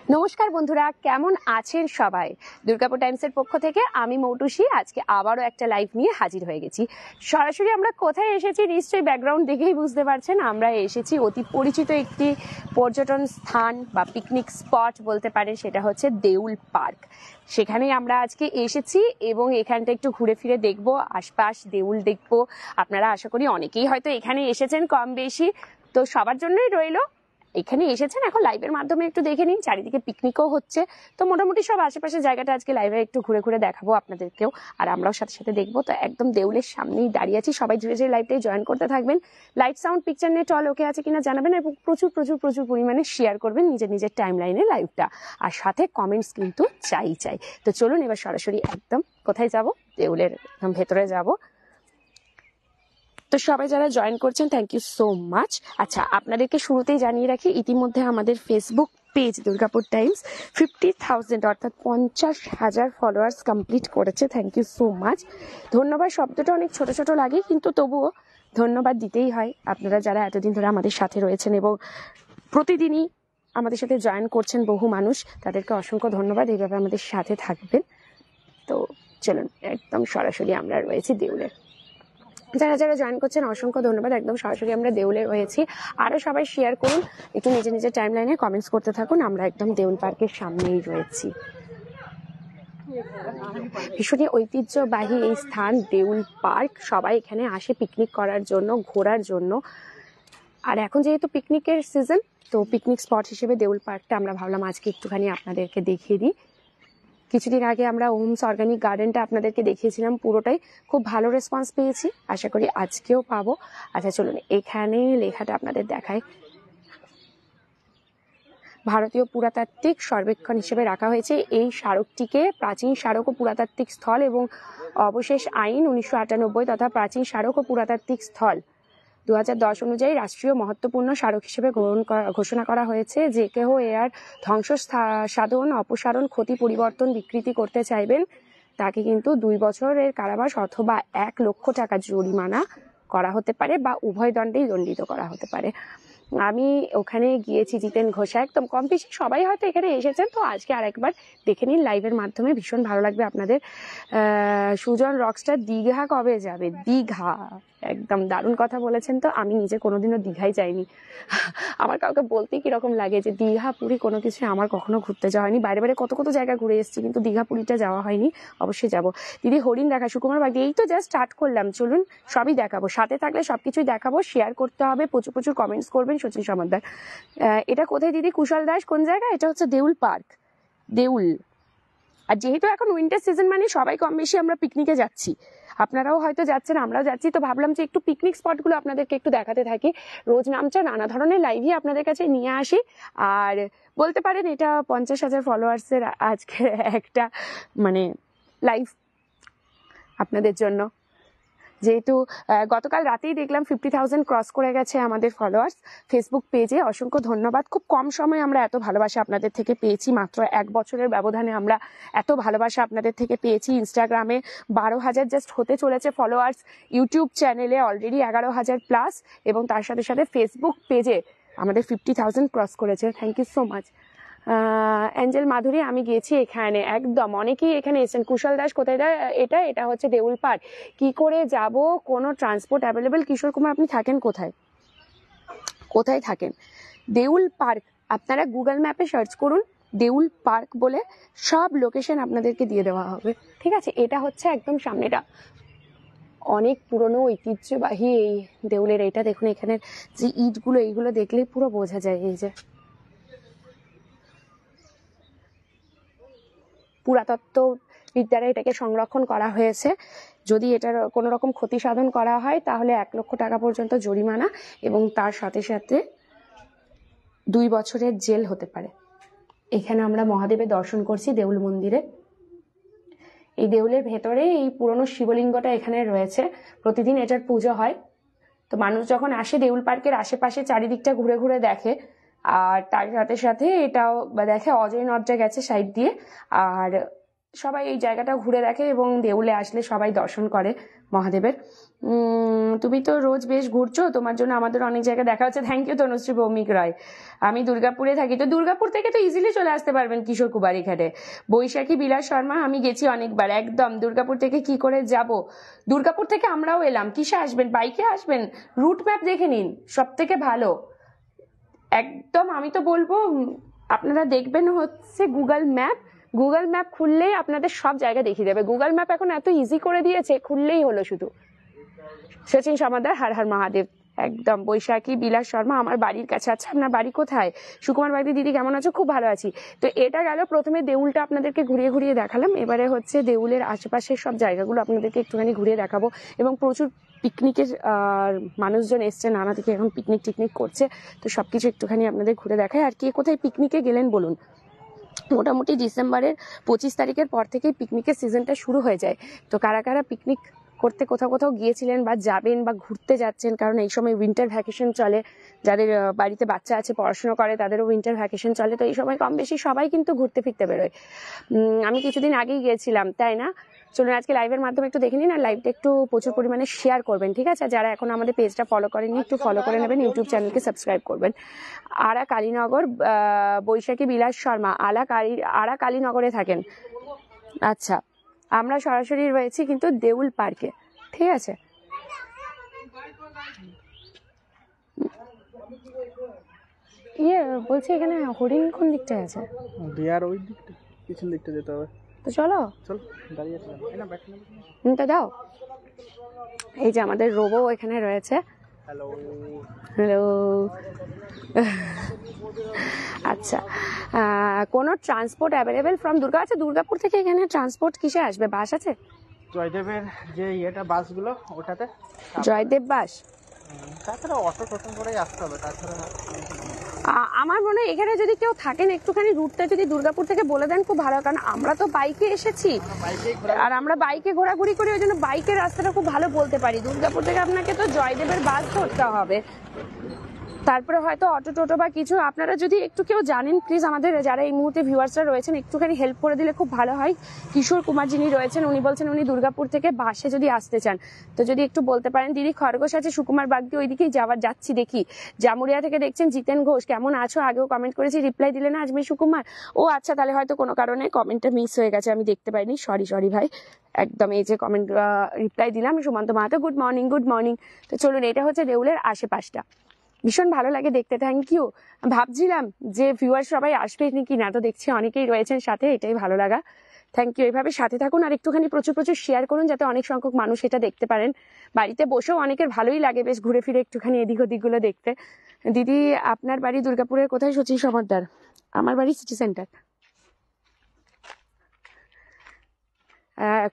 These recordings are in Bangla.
নমস্কার বন্ধুরা, কেমন আছেন সবাই? দুর্গাপুর টাইমসের পক্ষ থেকে আমি মৌটুসী আজকে আবারও একটা লাইভ নিয়ে হাজির হয়ে গেছি। সরাসরি আমরা কোথায় এসেছি নিশ্চয়ই ব্যাকগ্রাউন্ড দেখেই বুঝতে পারছেন। আমরা এসেছি অতি পরিচিত একটি পর্যটন স্থান বা পিকনিক স্পট বলতে পারেন, সেটা হচ্ছে দেউল পার্ক। সেখানেই আমরা আজকে এসেছি এবং এখানটা একটু ঘুরে ফিরে দেখবো, আশপাশ দেউল দেখবো। আপনারা আশা করি অনেকেই হয়তো এখানে এসেছেন কম বেশি, তো সবার জন্যই রইলো এখানে এসেছেন এখন লাইভের মাধ্যমে একটু দেখে নিন। চারিদিকে পিকনিকও হচ্ছে, তো মোটামুটি সব আশেপাশের জায়গাটা আজকে লাইভে একটু ঘুরে ঘুরে দেখাবো আপনাদেরকেও, আর আমরাও সাথে সাথে দেখবো। তো একদম দেউলের সামনেই দাঁড়িয়ে আছি, সবাই ধীরে ধীরে লাইভটাই জয়েন করতে থাকবেন। Light sound picture net all ওকে আছে কিনা জানাবেন এবং প্রচুর প্রচুর প্রচুর পরিমাণে শেয়ার করবেন নিজের নিজের টাইম লাইনে লাইভটা, আর সাথে কমেন্টস কিন্তু চাই। তো চলুন এবার সরাসরি একদম কোথায় যাব, দেউলের ভেতরে যাব। তো সবাই যারা জয়েন করছেন থ্যাংক ইউ সো মাচ। আচ্ছা, আপনাদেরকে শুরুতেই জানিয়ে রাখি, ইতিমধ্যে আমাদের ফেসবুক পেজ দুর্গাপুর টাইমস 50,000 অর্থাৎ 50,000 ফলোয়ার্স কমপ্লিট করেছে। Thank you so much. ধন্যবাদ শব্দটা অনেক ছোট ছোট লাগে, কিন্তু তবুও ধন্যবাদ দিতেই হয়। আপনারা যারা এতদিন ধরে আমাদের সাথে রয়েছেন এবং প্রতিদিনই আমাদের সাথে জয়েন করছেন বহু মানুষ, তাদেরকে অসংখ্য ধন্যবাদ। এইভাবে আমাদের সাথে থাকবেন। তো চলুন একদম সরাসরি আমরা রয়েছি দেউলের। যারা যারা জয়েন করছেন অসংখ্য ধন্যবাদ। একদম সরাসরি আমরা দেউলে রয়েছি, আরো সবাই শেয়ার করুন, একটু নিজের নিজের টাইম লাইনে কমেন্টস করতে থাকুন। আমরা একদম দেউল পার্কের সামনেই রয়েছি। ভীষণই ঐতিহ্যবাহী এই স্থান দেউল পার্ক। সবাই এখানে আসে পিকনিক করার জন্য, ঘোরার জন্য। আর এখন যেহেতু পিকনিকের সিজন, তো পিকনিক স্পট হিসেবে দেউল পার্কটা আমরা ভাবলাম আজকে একটুখানি আপনাদেরকে দেখিয়ে দিই। কিছুদিন আগে আমরা ওমস অর্গানিক গার্ডেনটা আপনাদেরকে দেখিয়েছিলাম, পুরোটাই খুব ভালো রেসপন্স পেয়েছি, আশা করি আজকেও পাবো। আচ্ছা চলুন, এখানে লেখাটা আপনাদের দেখায়। ভারতীয় পুরাতাত্ত্বিক সর্বেক্ষণ হিসেবে রাখা হয়েছে এই স্মারকটিকে প্রাচীন স্মারক ও পুরাতাত্ত্বিক স্থল এবং অবশেষ আইন 1998 তথা প্রাচীন স্মারক ও পুরাতাত্ত্বিক স্থল 2010 অনুযায়ী রাষ্ট্রীয় মহত্বপূর্ণ স্মারক হিসেবে ঘোষণা করা হয়েছে। যে কেহ এর ধ্বংস সাধন, অপসারণ, ক্ষতি, পরিবর্তন, বিকৃতি করতে চাইবেন তাকে কিন্তু 2 বছরের কারাবাস অথবা 1 লক্ষ টাকা জরিমানা করা হতে পারে বা উভয় দণ্ডেই দণ্ডিত করা হতে পারে। আমি ওখানে গিয়েছি, জিতেন ঘোষা, একদম কম বেশি সবাই হয়তো এখানে এসেছেন, তো আজকে আরেকবার দেখে নিন লাইভের মাধ্যমে, ভীষণ ভালো লাগবে আপনাদের। সুজন রকস্টার দীঘা কবে যাবে? দীঘা একদম দারুণ কথা বলেছেন। তো আমি নিজে কোনোদিনও দীঘায় যাইনি। আমার কাউকে বলতেই কিরকম লাগে যে দীঘা পুরী কোনো কিছু আমার কখনো ঘুরতে যাওয়া হয়নি। বাইরে বাইরে কত কত জায়গা ঘুরে এসেছি, কিন্তু দীঘা পুরীটা যাওয়া হয়নি। অবশ্যই যাব। দিদি হরিণ দেখা, সুকুমার বাগদি, এই তো জাস্ট স্টার্ট করলাম, চলুন সবই দেখাবো। সাথে থাকলে সবকিছুই দেখাবো। শেয়ার করতে হবে, প্রচুর প্রচুর কমেন্টস করবেন। সচিন সমাদ্দার, এটা কোথায় দিদি? কুশল দাস, কোন জায়গা? এটা হচ্ছে দেউল পার্ক, দেউল। আর যেহেতু এখন উইন্টার সিজন, মানে সবাই কম বেশি আমরা পিকনিকে যাচ্ছি, আপনারাও হয়তো যাচ্ছেন, আমরাও যাচ্ছি, তো ভাবলাম যে একটু পিকনিক স্পটগুলো আপনাদেরকে একটু দেখাতে থাকি। রোজ নামচা নানা ধরনের লাইভই আপনাদের কাছে নিয়ে আসি। আর বলতে পারেন এটা 50,000 ফলোয়ার্সের আজকে একটা মানে লাইভ আপনাদের জন্য। যেহেতু গতকাল রাতেই দেখলাম 50,000 ক্রস করে গেছে আমাদের ফলোয়ার্স ফেসবুক পেজে। অসংখ্য ধন্যবাদ। খুব কম সময়ে আমরা এত ভালোবাসা আপনাদের থেকে পেয়েছি, মাত্র 1 বছরের ব্যবধানে আমরা এত ভালোবাসা আপনাদের থেকে পেয়েছি। ইনস্টাগ্রামে 12,000 জাস্ট হতে চলেছে ফলোয়ার্স, ইউটিউব চ্যানেলে অলরেডি 11,000 প্লাস, এবং তার সাথে সাথে ফেসবুক পেজে আমাদের 50,000 ক্রস করেছে। Thank you so much. Angel Madhuri, আমি গিয়েছি এখানে, একদম অনেকেই এখানে এসেছেন। কুশল দাস, কোথায় এটা হচ্ছে দেউল পার্ক। কি করে যাব? কোনো ট্রান্সপোর্ট অ্যাভেলেবেল? কিশোর কুমার, আপনি থাকেন কোথায়? কোথায় থাকেন? দেউল পার্ক আপনারা গুগল ম্যাপে সার্চ করুন, দেউল পার্ক বলে সব লোকেশন আপনাদেরকে দিয়ে দেওয়া হবে, ঠিক আছে? এটা হচ্ছে একদম সামনেটা, অনেক পুরনো ঐতিহ্যবাহী এই দেউলের। এটা দেখুন, এখানের যে ইটগুলো, এইগুলো দেখলেই পুরো বোঝা যায় এই যে পুরাতত্ত্ববিদ্যারা এটাকে সংরক্ষণ করা হয়েছে। যদি এটার কোনো রকম ক্ষতি সাধন করা হয় তাহলে 1 লক্ষ টাকা পর্যন্ত জরিমানা এবং তার সাথে সাথে 2 বছরের জেল হতে পারে। এখানে আমরা মহাদেবের দর্শন করছি দেউল মন্দিরে। এই দেউলের ভেতরে এই পুরনো শিবলিঙ্গটা এখানে রয়েছে, প্রতিদিন এটার পুজো হয়। তো মানুষ যখন আসে দেউল পার্কের আশেপাশে চারিদিকটা ঘুরে ঘুরে দেখে, আর তার সাথে সাথে এটাও দেখে অজয় নর্যা গেছে সাইড দিয়ে। আর সবাই এই জায়গাটা ঘুরে দেখে এবং দেউলে আসলে সবাই দর্শন করে মহাদেবের। তুমি তো রোজ বেশ ঘুরছো, তোমার জন্য আমাদের অনেক জায়গা দেখা হচ্ছে। থ্যাংক ইউ তনুশ্রী ভৌমিক রায়। আমি দুর্গাপুরে থাকি, তো দুর্গাপুর থেকে তো ইজিলি চলে আসতে পারবেন কিশোর কুমার এখানে। বৈশাখী বিলাস শর্মা, আমি গেছি অনেকবার, একদম দুর্গাপুর থেকে কি করে যাব। দুর্গাপুর থেকে আমরাও এলাম, কিসে আসবেন, বাইকে আসবেন, রুট ম্যাপ দেখে নিন, সব থেকে ভালো একদম। আমি তো বলবো আপনারা দেখবেন হচ্ছে গুগল ম্যাপ, গুগল ম্যাপ খুললেই আপনাদের সব জায়গা দেখিয়ে দেবে। গুগল ম্যাপ এখন এত ইজি করে দিয়েছে, খুললেই হলো শুধু। সচিন সমাদার, হর হর মহাদেব। একদম বৈশাখী বিলাস শর্মা আমার বাড়ির কাছে। আচ্ছা, আপনার বাড়ি কোথায়? সুকুমার বাড়ি। দিদি কেমন আছো? খুব ভালো আছি। তো এটা গেল প্রথমে দেউলটা আপনাদেরকে ঘুরিয়ে ঘুরিয়ে দেখালাম। এবারে হচ্ছে দেউলের আশেপাশের সব জায়গাগুলো আপনাদেরকে একটুখানি ঘুরিয়ে দেখাবো। এবং প্রচুর পিকনিকের মানুষজন এসছে, নানা থেকে এখন পিকনিক টিকনিক করছে, তো সবকিছু একটুখানি আপনাদের ঘুরে দেখায়। আর কে কোথায় পিকনিকে গেলেন বলুন। মোটামুটি ডিসেম্বরের 25 তারিখের পর থেকেই পিকনিকের সিজনটা শুরু হয়ে যায়। তো কারা কারা পিকনিক করতে কোথাও কোথাও গিয়েছিলেন বা যাবেন বা ঘুরতে যাচ্ছেন, কারণ এই সময় উইন্টার ভ্যাকেশন চলে, যাদের বাড়িতে বাচ্চা আছে পড়াশোনা করে তাদেরও উইন্টার ভ্যাকেশন চলে, তো এই সময় কম বেশি সবাই কিন্তু ঘুরতে ফিরতে বেরোয়। আমি কিছুদিন আগেই গিয়েছিলাম, তাই না? চলুন আজকে লাইভের মাধ্যমে একটু দেখে নিন, আর লাইভটা একটু প্রচুর পরিমাণে শেয়ার করবেন, ঠিক আছে? যারা এখন আমাদের পেজটা ফলো করেননি একটু ফলো করে নেবেন, ইউটিউব চ্যানেলকে সাবস্ক্রাইব করবেন। আরা কালীনগর, বৈশাখী বিলাস শর্মা আরা কালীনগরে থাকেন। আচ্ছা, আমরা সরাসরি রয়েছি কিন্তু দেউল পার্কে, ঠিক আছে? বলছি এখানে হরিণ কোন দিকটায় আছে? বিয়ার ওই দিকটা, পিছন দিকটা যেতে হবে। তো চলো দাঁড়িয়ে আছিলাম না, ব্যাটনা তো দাও। এই যে আমাদের রোবো এখানে রয়েছে। Hello hello. আচ্ছা, কোনো ট্রান্সপোর্ট অ্যাভেলেবেল ফ্রম দুর্গা? আচ্ছা, দুর্গাপুর থেকে এখানে ট্রান্সপোর্ট কিসে আসবে? বাস আছে? জয়দেবের যে ইয়েটা বাসগুলো ওটাতে। জয়দেব বাস। তাছাড়া অটো টোটো করেই আসতে হবে, তাছাড়া আমার মনে হয় এখানে যদি কেউ থাকেন একটুখানি রুটটা যদি দুর্গাপুর থেকে বলে দেন খুব ভালো, কারণ আমরা তো বাইকে এসেছি আর আমরা বাইকে ঘোরাঘুরি করি, ওই জন্য বাইকের রাস্তাটা খুব ভালো বলতে পারি। দুর্গাপুর থেকে আপনাকে তো জয়দেবের বাস ধরতে হবে, তারপরে হয়তো অটো টোটো বা কিছু। আপনারা যদি একটু কেউ জানেন প্লিজ আমাদের যারা এই মুহূর্তে ভিউয়ার্সরা রয়েছেন একটুখানি হেল্প করে দিলে খুব ভালো হয়। কিশোর কুমার যিনি রয়েছেন উনি বলছেন উনি দুর্গাপুর থেকে বাসে যদি আসতে চান, তো যদি একটু বলতে পারেন। দিদি খরগোশ আছে সুকুমার বাগ দিয়ে ওইদিকেই যাচ্ছি দেখি। জামুরিয়া থেকে দেখছেন জিতেন ঘোষ, কেমন আছো? আগেও কমেন্ট করেছি, রিপ্লাই দিলে না আজমি সুকুমার। ও আচ্ছা, তাহলে হয়তো কোনো কারণে কমেন্টটা মিস হয়ে গেছে, আমি দেখতে পাইনি, সরি ভাই। একদম এই যে কমেন্ট রিপ্লাই দিলাম, Sumanta Mahato good morning. Good morning. তো চলুন, এটা হচ্ছে দেউলের আশেপাশটা, ভীষণ ভালো লাগে দেখতে। Thank you. ভাবছিলাম যে ভিউয়ার সবাই আসবে নাকি না, তো দেখছি অনেকেই রয়েছেন সাথে, এটাই ভালো লাগা। Thank you. এইভাবে সাথে থাকুন আর একটুখানি প্রচুর শেয়ার করুন যাতে অনেক সংখ্যক মানুষ এটা দেখতে পারেন। বাড়িতে বসেও অনেকের ভালোই লাগে বেশ ঘুরে ফিরে একটুখানি এদিক ওদিকগুলো দেখতে। দিদি আপনার বাড়ি দুর্গাপুরের কোথায়? সচিন সমাদ্দার। আমার বাড়ি সিটি সেন্টার।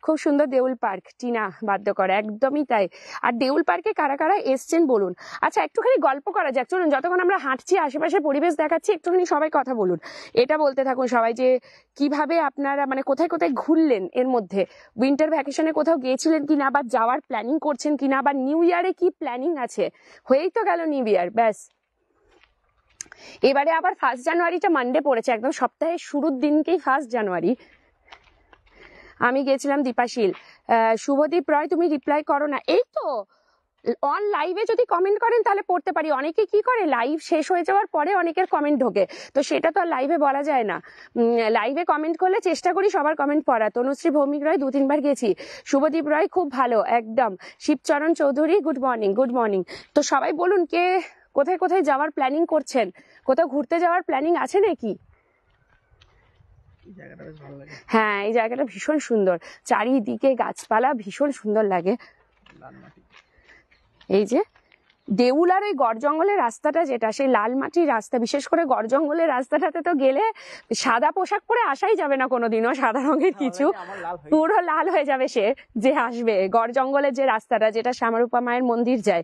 খুব সুন্দর দেউল পার্ক, টিনা বাধ্য করে, একদমই তাই। আর দেউল পার্কে কারা কারা এসছেন বলুন। আচ্ছা, একটুখানি গল্প করা যাক, চলুন। যতক্ষণ আমরা হাঁটছি আশেপাশের পরিবেশ দেখাচ্ছি, একটুখানি সবাই কথা বলুন, এটা বলতে থাকুন সবাই যে কিভাবে আপনারা মানে কোথায় কোথায় ঘুরলেন এর মধ্যে, উইন্টার ভ্যাকেশনে কোথাও গিয়েছিলেন কিনা, বা যাওয়ার প্ল্যানিং করছেন কিনা, বা নিউ ইয়ারে কি প্ল্যানিং আছে। হয়েই তো গেল নিউ ইয়ার, ব্যাস। এবারে আবার 1 জানুয়ারিটা মানডে পড়েছে, একদম সপ্তাহের শুরুর দিনকেই 1 জানুয়ারি। আমি গেছিলাম দীপাশীল। শুভদীপ রয় তুমি রিপ্লাই করো না। এই তো অন লাইভে যদি কমেন্ট করেন তাহলে পড়তে পারি। অনেকে কি করে, লাইভ শেষ হয়ে যাওয়ার পরে অনেকের কমেন্ট ঢোকে, তো সেটা তো আর লাইভে বলা যায় না। লাইভে কমেন্ট করলে চেষ্টা করি সবার কমেন্ট পড়া। তনুশ্রী ভৌমিক রয় 2-3 বার গেছি। শুভদীপ রয় খুব ভালো, একদম। Shivcharan Chowdhury good morning. Good morning. তো সবাই বলুন কে কোথায় কোথায় যাওয়ার প্ল্যানিং করছেন, কোথাও ঘুরতে যাওয়ার প্ল্যানিং আছে নাকি? হ্যাঁ, এই জায়গাটা ভীষণ সুন্দর, চারিদিকে গাছপালা, ভীষণ সুন্দর লাগে। এই যে দেউল আর ওই গড় জঙ্গলের রাস্তাটা যেটা, সেই লাল মাটির রাস্তা, বিশেষ করে গড় জঙ্গলের রাস্তাটাতে তো গেলে সাদা পোশাক পরে আসাই যাবে না কোনোদিনও, সাদা রঙের কিছু, পুরো লাল হয়ে যাবে সে যে আসবে। গড় জঙ্গলের যে রাস্তাটা, যেটা শ্যামারূপা মায়ের মন্দির যায়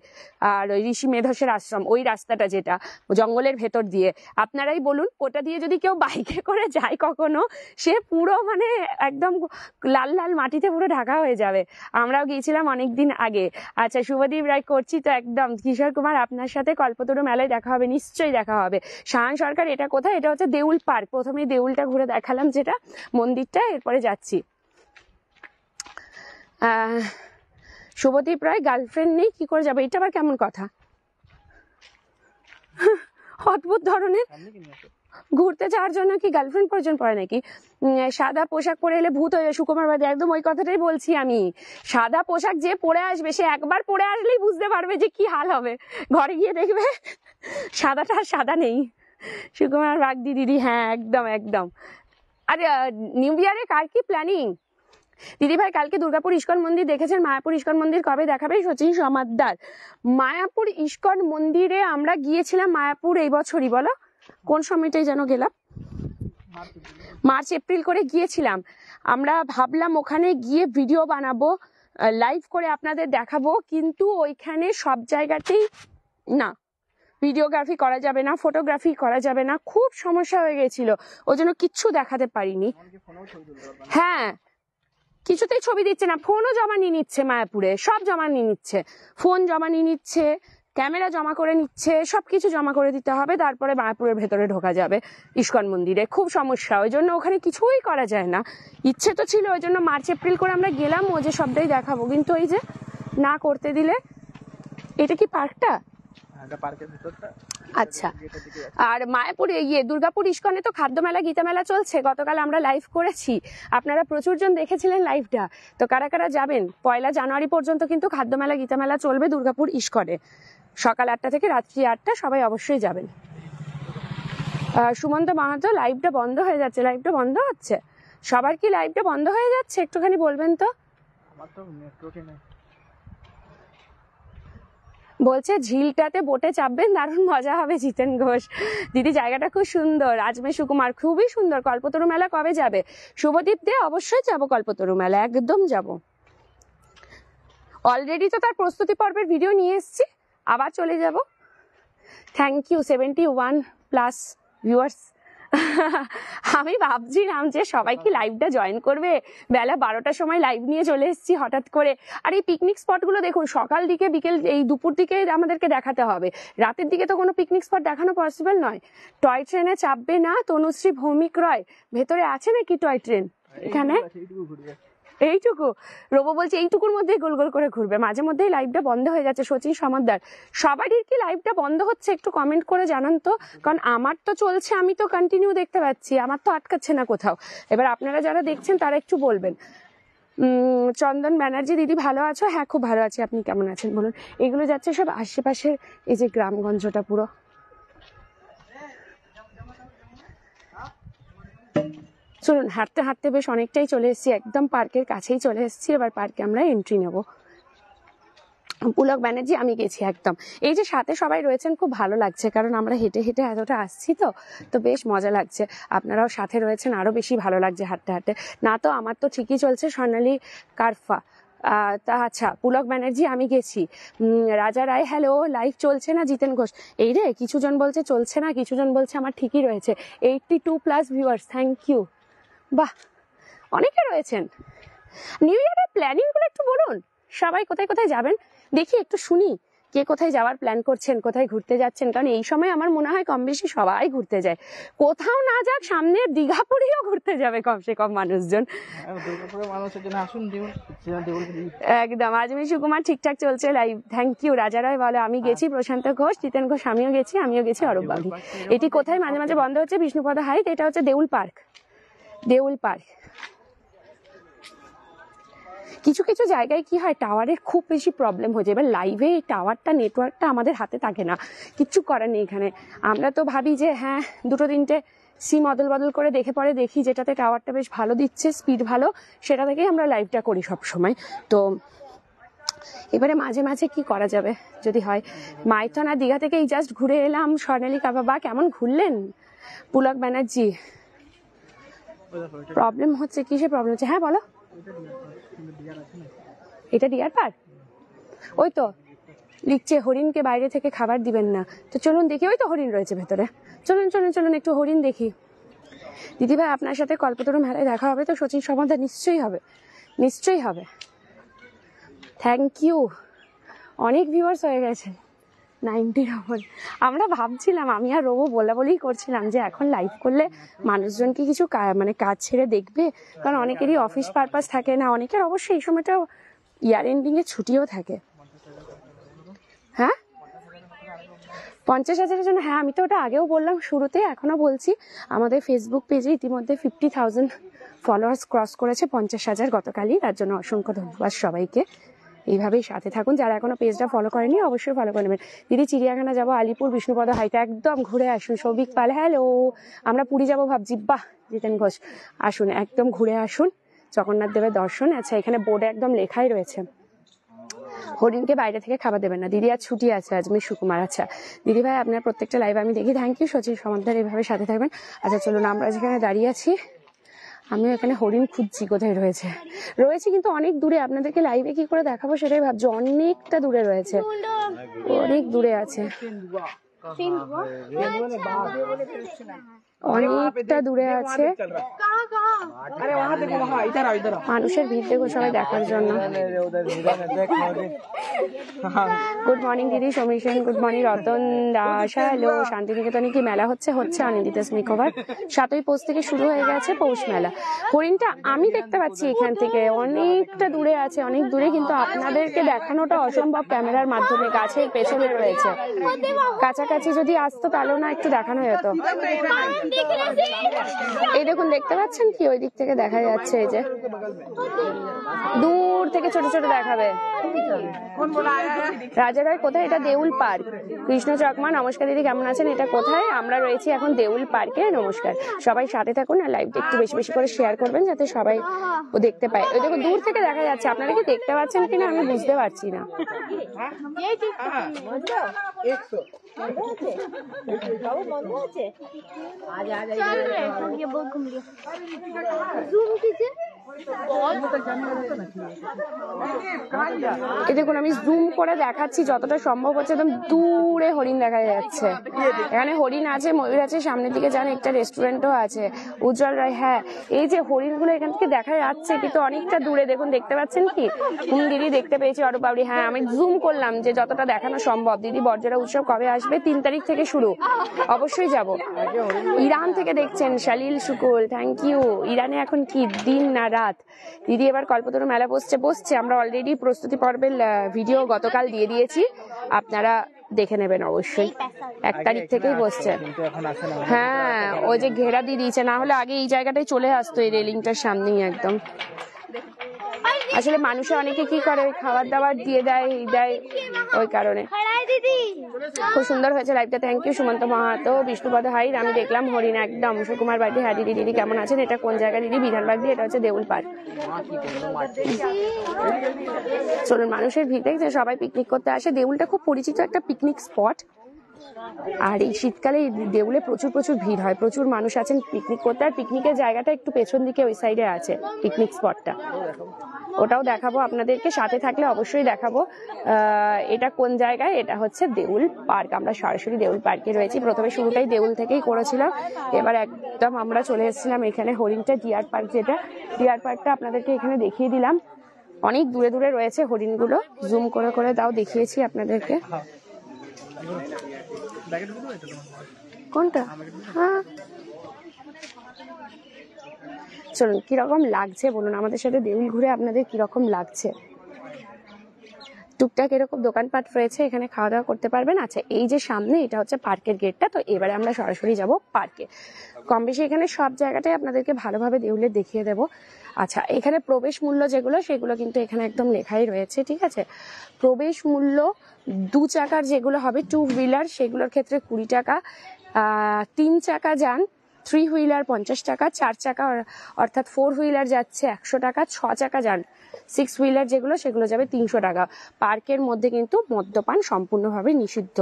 আর ওই ঋষি মেধসের আশ্রম, ওই রাস্তাটা যেটা জঙ্গলের ভেতর দিয়ে, আপনারাই বলুন ওটা দিয়ে যদি কেউ বাইকে করে যায় কখনো, সে পুরো মানে একদম লাল লাল মাটিতে পুরো ঢাকা হয়ে যাবে। আমরাও গিয়েছিলাম অনেকদিন আগে। আচ্ছা, শুভদীপ রায় করছি তো একদম। কিশোর কুমার আপনার সাথে কল্পতরু মেলায় দেখা হবে, নিশ্চয়ই দেখা হবে। শাহান সরকার এটা কোথায়? এটা হচ্ছে দেউল পার্ক। প্রথমেই দেউলটা ঘুরে দেখালাম যেটা মন্দিরটা, এরপরে যাচ্ছি। শুভদীপ রায় গার্লফ্রেন্ড নেই, কি করে যাবে? এটা আবার কেমন কথা? অদ্ভুত ধরনের। ঘুরতে যাওয়ার জন্য কি গার্লফ্রেন্ড প্রয়োজন পড়ে নাকি? সাদা পোশাক পরে এলে ভূত হয়ে সুকুমার বাদী, একদম ওই কথাটাই বলছি আমি। সাদা পোশাক যে পরে আসবে সে একবার পরে আসলেই বুঝতে পারবে যে কি হাল হবে। ঘরে গিয়ে দেখবে সাদাটা আর সাদা নেই। সুকুমার বাগদি দিদি, হ্যাঁ একদম একদম। আরে নিউ ইয়ারে কার কি প্ল্যানিং? দিদি ভাই কালকে দুর্গাপুর ইস্কন মন্দির দেখেছেন? মায়াপুর ইস্কন মন্দির কবে দেখাবে সচিন সমাদ্দার? মায়াপুর ইস্কন মন্দিরে আমরা গিয়েছিলাম মায়াপুর এই বছরই, বলো কোন সময়টাই যেন গেলাম, মার্চ এপ্রিল করে গিয়েছিলাম। আমরা ভাবলাম ওখানে গিয়ে ভিডিও বানাবো, লাইভ করে আপনাদের দেখাবো, কিন্তু ওইখানে সব জায়গাতেই না, ভিডিওগ্রাফি করা যাবে না, ফটোগ্রাফি করা যাবে না, খুব সমস্যা হয়ে গেছিল, ওই জন্য কিচ্ছু দেখাতে পারিনি। হ্যাঁ, কিছুতেই ছবি দিচ্ছে না, ফোনও জমা নিয়ে নিচ্ছে, মায়াপুরে সব জমা নিয়ে নিচ্ছে, ফোন জমা নিয়ে নিচ্ছে, ক্যামেরা জমা করে নিচ্ছে, সবকিছু জমা করে দিতে হবে, তারপরে মায়াপুরের ভেতরে ঢোকা যাবে ইস্কন মন্দিরে। খুব সমস্যা, ওই জন্য ওখানে কিছুই করা যায় না। ইচ্ছে তো ছিল, ওই জন্য মার্চ এপ্রিল করে আমরা গেলাম, ও যে সবটাই দেখাবো, কিন্তু ওই যে না করতে দিলে। এটা কি পার্কটা? আচ্ছা। আর মায়াপুরে দুর্গাপুর ইস্কনে তো খাদ্য মেলা গীতা মেলা চলছে, গতকাল আমরা লাইভ করেছি, আপনারা প্রচুর জন দেখেছিলেন লাইভটা। তো কারা কারা যাবেন? 1 জানুয়ারি পর্যন্ত কিন্তু খাদ্য মেলা গীতা মেলা চলবে দুর্গাপুর ইস্কনে, সকাল 8টা থেকে রাত্রি 8টা, সবাই অবশ্যই যাবেন। সুমন্ত মাহাতো, লাইভটা বন্ধ হয়ে যাচ্ছে। লাইভটা বন্ধ হচ্ছে? সবার কি লাইভটা বন্ধ হয়ে যাচ্ছে? একটুখানি বলবেন তো। বলছে ঝিলটাতে বোটে চাপবেন, দারুণ মজা হবে। জিতেন ঘোষ দিদি, জায়গাটা খুব সুন্দর। আজমে সুকুমার, খুবই সুন্দর। কল্পতরু মেলা কবে যাবে? শুভদীপ দে, অবশ্যই যাবো কল্পতরু মেলা, একদম যাব। অলরেডি তো তার প্রস্তুতি পর্বের ভিডিও নিয়ে এসেছি, আবার চলে যাব। Thank you 71+ viewers. আমি ভাবছিলাম যে সবাই কি লাইভটা জয়েন করবে, বেলা 12টার সময় লাইভ নিয়ে চলে এসেছি হঠাৎ করে। আর এই পিকনিক স্পটগুলো দেখুন, সকাল দিকে বিকেল এই দুপুর দিকে আমাদেরকে দেখাতে হবে, রাতের দিকে তো কোনো পিকনিক স্পট দেখানো পসিবল নয়। টয় ট্রেনে চাপবে না তনুশ্রী ভৌমিক রয়, ভেতরে আছে নাকি টয় ট্রেন এখানে? এইটুকু রবো বলছে এইটুকুর মধ্যেই গোল গোল করে ঘুরবে। মাঝে মধ্যেই লাইভটা বন্ধ হয়ে যাচ্ছে। সচিন সমাদ্দার, সবারই কি লাইভটা বন্ধ হচ্ছে একটু কমেন্ট করে জানান তো, কারণ আমার তো চলছে, আমি তো কন্টিনিউ দেখতে পাচ্ছি, আমার তো আটকাচ্ছে না কোথাও। এবার আপনারা যারা দেখছেন তারা একটু বলবেন। চন্দন ব্যানার্জি দিদি, ভালো আছো? হ্যাঁ খুব ভালো আছি, আপনি কেমন আছেন বলুন। এগুলো যাচ্ছে সব আশেপাশের এই যে গ্রামগঞ্জটা পুরো। চলুন, হাঁটতে হাঁটতে বেশ অনেকটাই চলে এসেছি, একদম পার্কের কাছেই চলে এসেছি। এবার পার্কে আমরা এন্ট্রি নেব। পুলক ব্যানার্জি, আমি গেছি একদম। এই যে সাথে সবাই রয়েছেন, খুব ভালো লাগছে, কারণ আমরা হেঁটে হেঁটে এতটা আসছি তো বেশ মজা লাগছে। আপনারাও সাথে রয়েছেন, আরো বেশি ভালো লাগছে হাঁটতে হাঁটতে। না তো আমার তো ঠিকই চলছে। স্বর্ণালী কারফা, তা আচ্ছা। পুলক ব্যানার্জি, আমি গেছি। রাজা রায়, হ্যালো, লাইভ চলছে না? জিতেন ঘোষ, এই রে কিছুজন বলছে চলছে না, কিছুজন বলছে আমার ঠিকই রয়েছে। 82+ ভিউয়ার্স, থ্যাংক ইউ। বাহ, অনেকে রয়েছেন। নিউ ইয়ারের প্ল্যানিং গুলো একটু বলুন, সবাই কোথায় কোথায় যাবেন দেখি, একটু শুনি কে কোথায় যাওয়ার প্ল্যান করছেন, কোথায় ঘুরতে যাচ্ছেন। কারণ এই সময় আমার মনে হয় কম বেশি সবাই ঘুরতে যায়, কোথাও না যাক সামনের দীঘাপুরেও ঘুরতে যাবে কমসে কম মানুষজন। একদম। আজমি সুকুমার, ঠিকঠাক চলছে লাইভ, থ্যাংক ইউ। রাজা রায় বলে, আমি গেছি। প্রশান্ত ঘোষ, জিতেন ঘোষ, আমিও গেছি। অরূপ বাগি, এটি কোথায় মাঝে মাঝে বন্ধ হচ্ছে? বিষ্ণুপদ হাইট, এটা হচ্ছে দেউল পার্ক। কিছু কিছু জায়গায় কি হয়, টাওয়ারের খুব বেশি প্রবলেম হয়ে যায়। এবার লাইভে এই টাওয়ারটা, নেটওয়ার্কটা আমাদের হাতে থাকে না, কিচ্ছু করার নেই এখানে। আমরা তো ভাবি যে হ্যাঁ 2-3টে সিম অদল বদল করে দেখি যেটাতে টাওয়ারটা বেশ ভালো দিচ্ছে, স্পিড ভালো, সেটা থেকেই আমরা লাইভটা করি সব সময়। তো এবারে মাঝে মাঝে কি করা যাবে যদি হয়। মাইথন আর দীঘা থেকে এই জাস্ট ঘুরে এলাম। স্বর্ণালী কাবাবা, কেমন ঘুরলেন? পুলক ব্যানার্জি, প্রবলেম হচ্ছে, কিসে প্রবলেম হচ্ছে? হ্যাঁ বলো। এটা ডিয়ার পার্ক, ওই তো লিখছে হরিণকে বাইরে থেকে খাবার দিবেন না। তো চলুন দেখি, ওই তো হরিণ রয়েছে ভেতরে, চলুন একটু হরিণ দেখি। দিদিভাই, আপনার সাথে কল্পতরু মেলায় দেখা হবে তো? সচিন সমাদ্দার, নিশ্চয়ই হবে। Thank you. অনেক ভিউয়ার্স হয়ে গেছে, 90 ওপর। আমরা ভাবছিলাম, আমি আর রবো বলেই করছিলাম যে এখন লাইভ করলে মানুষজন কি কিছু মানে কাজ ছেড়ে দেখবে, কারণ অনেকেরই অফিস পারপাস থাকে না, অনেকের অবশ্যই এই সময়টা ইয়ার এন্ডিং এ ছুটিও থাকে। হ্যাঁ 50,000-এর জন্য, হ্যাঁ আমি তো ওটা আগেও বললাম শুরুতে, এখনো বলছি, আমাদের ফেসবুক পেজে ইতিমধ্যে 50,000 ফলোয়ার্স ক্রস করেছে, 50,000 গতকালই। তার জন্য অসংখ্য ধন্যবাদ সবাইকে। এইভাবেই সাথে থাকুন। যারা এখনো পেজটা ফলো করেনি অবশ্যই ফলো করে নেবেন। দিদি চিড়িয়াখানা যাবো, আলিপুর বিষ্ণুপদ হাইটে, একদম ঘুরে আসুন। সৌভিক পাল, হ্যালো। আমরা পুরী যাবো ভাবছি, বাহ জিতেন ঘোষ, আসুন একদম ঘুরে আসুন, জগন্নাথ দেবের দর্শন। আচ্ছা এখানে বোর্ডে একদম লেখাই রয়েছে হরিণকে বাইরে থেকে খাবার দেবেন না। দিদি আজ ছুটি আছে, আজমির সুকুমার। আচ্ছা দিদি ভাই আপনার প্রত্যেকটা লাইভ আমি দেখি, থ্যাংক ইউ। সচিন সমাদার এইভাবে সাথে থাকবেন। আচ্ছা চলুন, আমরা যেখানে দাঁড়িয়ে আছি, আমিও এখানে হরিণ খুঁজছি কোথায় রয়েছে কিন্তু অনেক দূরে। আপনাদেরকে লাইভে কি করে দেখাবো সেটাই ভাবছি, অনেকটা দূরে রয়েছে, অনেক দূরে আছে, অনেকটা দূরে আছে। মানুষের ভিড় দেখো সবাই দেখার জন্য। গুড মর্নিং দিদি Samishan, good morning Ratan Das, hello. শান্তিনিকেতনে কি মেলা হচ্ছে? অনিন্দিতা স্মিকোভার 7ই পৌষ থেকে শুরু হয়ে গেছে পৌষ মেলা। হরিণটা আমি দেখতে পাচ্ছি এখান থেকে, অনেকটা দূরে আছে, অনেক দূরে, কিন্তু আপনাদেরকে দেখানোটা অসম্ভব ক্যামেরার মাধ্যমে। গাছের পেছনে রয়েছে, কাছাকাছি যদি আসতো তাহলেও না একটু দেখানো যেত। এই দেখুন, দেখতে পাচ্ছেন কি ওই দিক থেকে দেখা যাচ্ছে, এই যে দূর থেকে ছোট ছোট দেখাবে। রাজারহাট কোথায়? এটা দেউল পার্ক। কৃষ্ণ চকমা, নমস্কার দিদি, কেমন আছেন? এটা কোথায়? আমরা রয়েছি এখন দেউল পার্কে। নমস্কার, সবাই সাথে থাকুন আর লাইভটা একটু বেশি বেশি করে শেয়ার করবেন যাতে সবাই ও দেখতে পায়। ওই দেখো দূর থেকে দেখা যাচ্ছে, আপনারা কি দেখতে পাচ্ছেন কিনা আমি বুঝতে পারছি না। এই দেখুন আমি জুম করে দেখাচ্ছি যতটা সম্ভব হচ্ছে, একদম দূরে হরিণ দেখা যাচ্ছে। এখানে হরিণ আছে, ময়ূর আছে, সামনের দিকে যান একটা রেস্টুরেন্টও আছে, উজ্জ্বল রায়। হ্যাঁ এই যে হরিণগুলো এখান থেকে দেখা যাচ্ছে কিন্তু অনেকটা দূরে, দেখুন দেখতে পাচ্ছেন কি? দিদি দেখতে পেয়েছি, অরূপাবড়ি। হ্যাঁ আমি জুম করলাম যে যতটা দেখানো সম্ভব। দিদি বর্জরা উৎসব কবে আসবে? 3 তারিখ থেকে শুরু, অবশ্যই যাব। ইরান থেকে দেখছেন শালিল শুকুল, থ্যাংক ইউ। ইরানে এখন কি দিন না রাত? দিদি এবার কল্পতরু মেলা বসছে। আমরা অলরেডি প্রস্তুতি পর্বের ভিডিও গতকাল দিয়ে দিয়েছি, আপনারা দেখে নেবেন অবশ্যই। 1 তারিখ থেকেই বসছে। হ্যাঁ ওই যে ঘেরা দিয়ে দিয়েছে, না হলে আগে এই জায়গাটায় চলে আসতো, এই রেলিংটার সামনেই একদম। আসলে মানুষে অনেকে কি করে, ওই খাবার দাবার দিয়ে দেয়, ওই কারণে। খুব সুন্দর হয়েছে লাইভটা, থ্যাংক ইউ। সুমন্ত মাহাতো, বিষ্ণুপদ হাইর, আমি দেখলাম হরিণ একদম। সুকুমার বাড়ি, হ্যাঁ দিদি। দিদি কেমন আছেন? এটা কোন জায়গা দিদি? বিধানবাগ দিয়ে, এটা হচ্ছে দেউল পার্ক। চলুন, মানুষের ভিড় দেখছে, সবাই পিকনিক করতে আসে। দেউলটা খুব পরিচিত একটা পিকনিক স্পট, আর এই শীতকালে দেউলে প্রচুর ভিড় হয়, প্রচুর মানুষ আছেন পিকনিক করতে। আর পিকনিকের জায়গাটা একটু পেছন দিকে ওই সাইডে আছে পিকনিক স্পটটা, ওটাও দেখাবো আপনাদেরকে, সাথে থাকলে অবশ্যই দেখাবো। এটা কোন জায়গায়? এটা হচ্ছে দেউল পার্ক। আমরা সরাসরি দেউল পার্কে রয়েছি। প্রথমে শুরুটাই দেউল থেকেই করেছিলাম, এবার একদম আমরা চলে এসেছিলাম এখানে হরিণটা ডিয়ার পার্ক, যেটা ডিয়ার পার্কটা আপনাদেরকে এখানে দেখিয়ে দিলাম। অনেক দূরে দূরে রয়েছে হরিণগুলো, জুম করে করে তাও দেখিয়েছি আপনাদেরকে। কোনটা? হ্যাঁ চলুন, কিরকম লাগছে বলুন আমাদের সাথে দেউল ঘুরে, আপনাদের কিরকম লাগছে? টুকটাক এরকম দোকানপাট রয়েছে, এখানে খাওয়া দাওয়া করতে পারবেন। আচ্ছা এই যে সামনে, এটা হচ্ছে পার্কের গেটটা। তো এবারে আমরা সরাসরি যাব পার্কে। কম বেশি এখানে সব জায়গাটাই আপনাদেরকে ভালোভাবে দেউলে দেখিয়ে দেবো। আচ্ছা এখানে প্রবেশ মূল্য যেগুলো, সেগুলো কিন্তু এখানে একদম লেখাই রয়েছে, ঠিক আছে? প্রবেশ মূল্য 2 চাকার যেগুলো হবে 2 হুইলার, সেগুলোর ক্ষেত্রে 20 টাকা। 3 চাকা যান 3 হুইলার 50 টাকা, 4 চাকা অর্থাৎ 4 হুইলার যাচ্ছে 100 টাকা, 6 চাকা যান 6 হুইলার যেগুলো, সেগুলো যাবে 300 টাকা। পার্কের মধ্যে কিন্তু মদ্যপান সম্পূর্ণভাবে নিষিদ্ধ,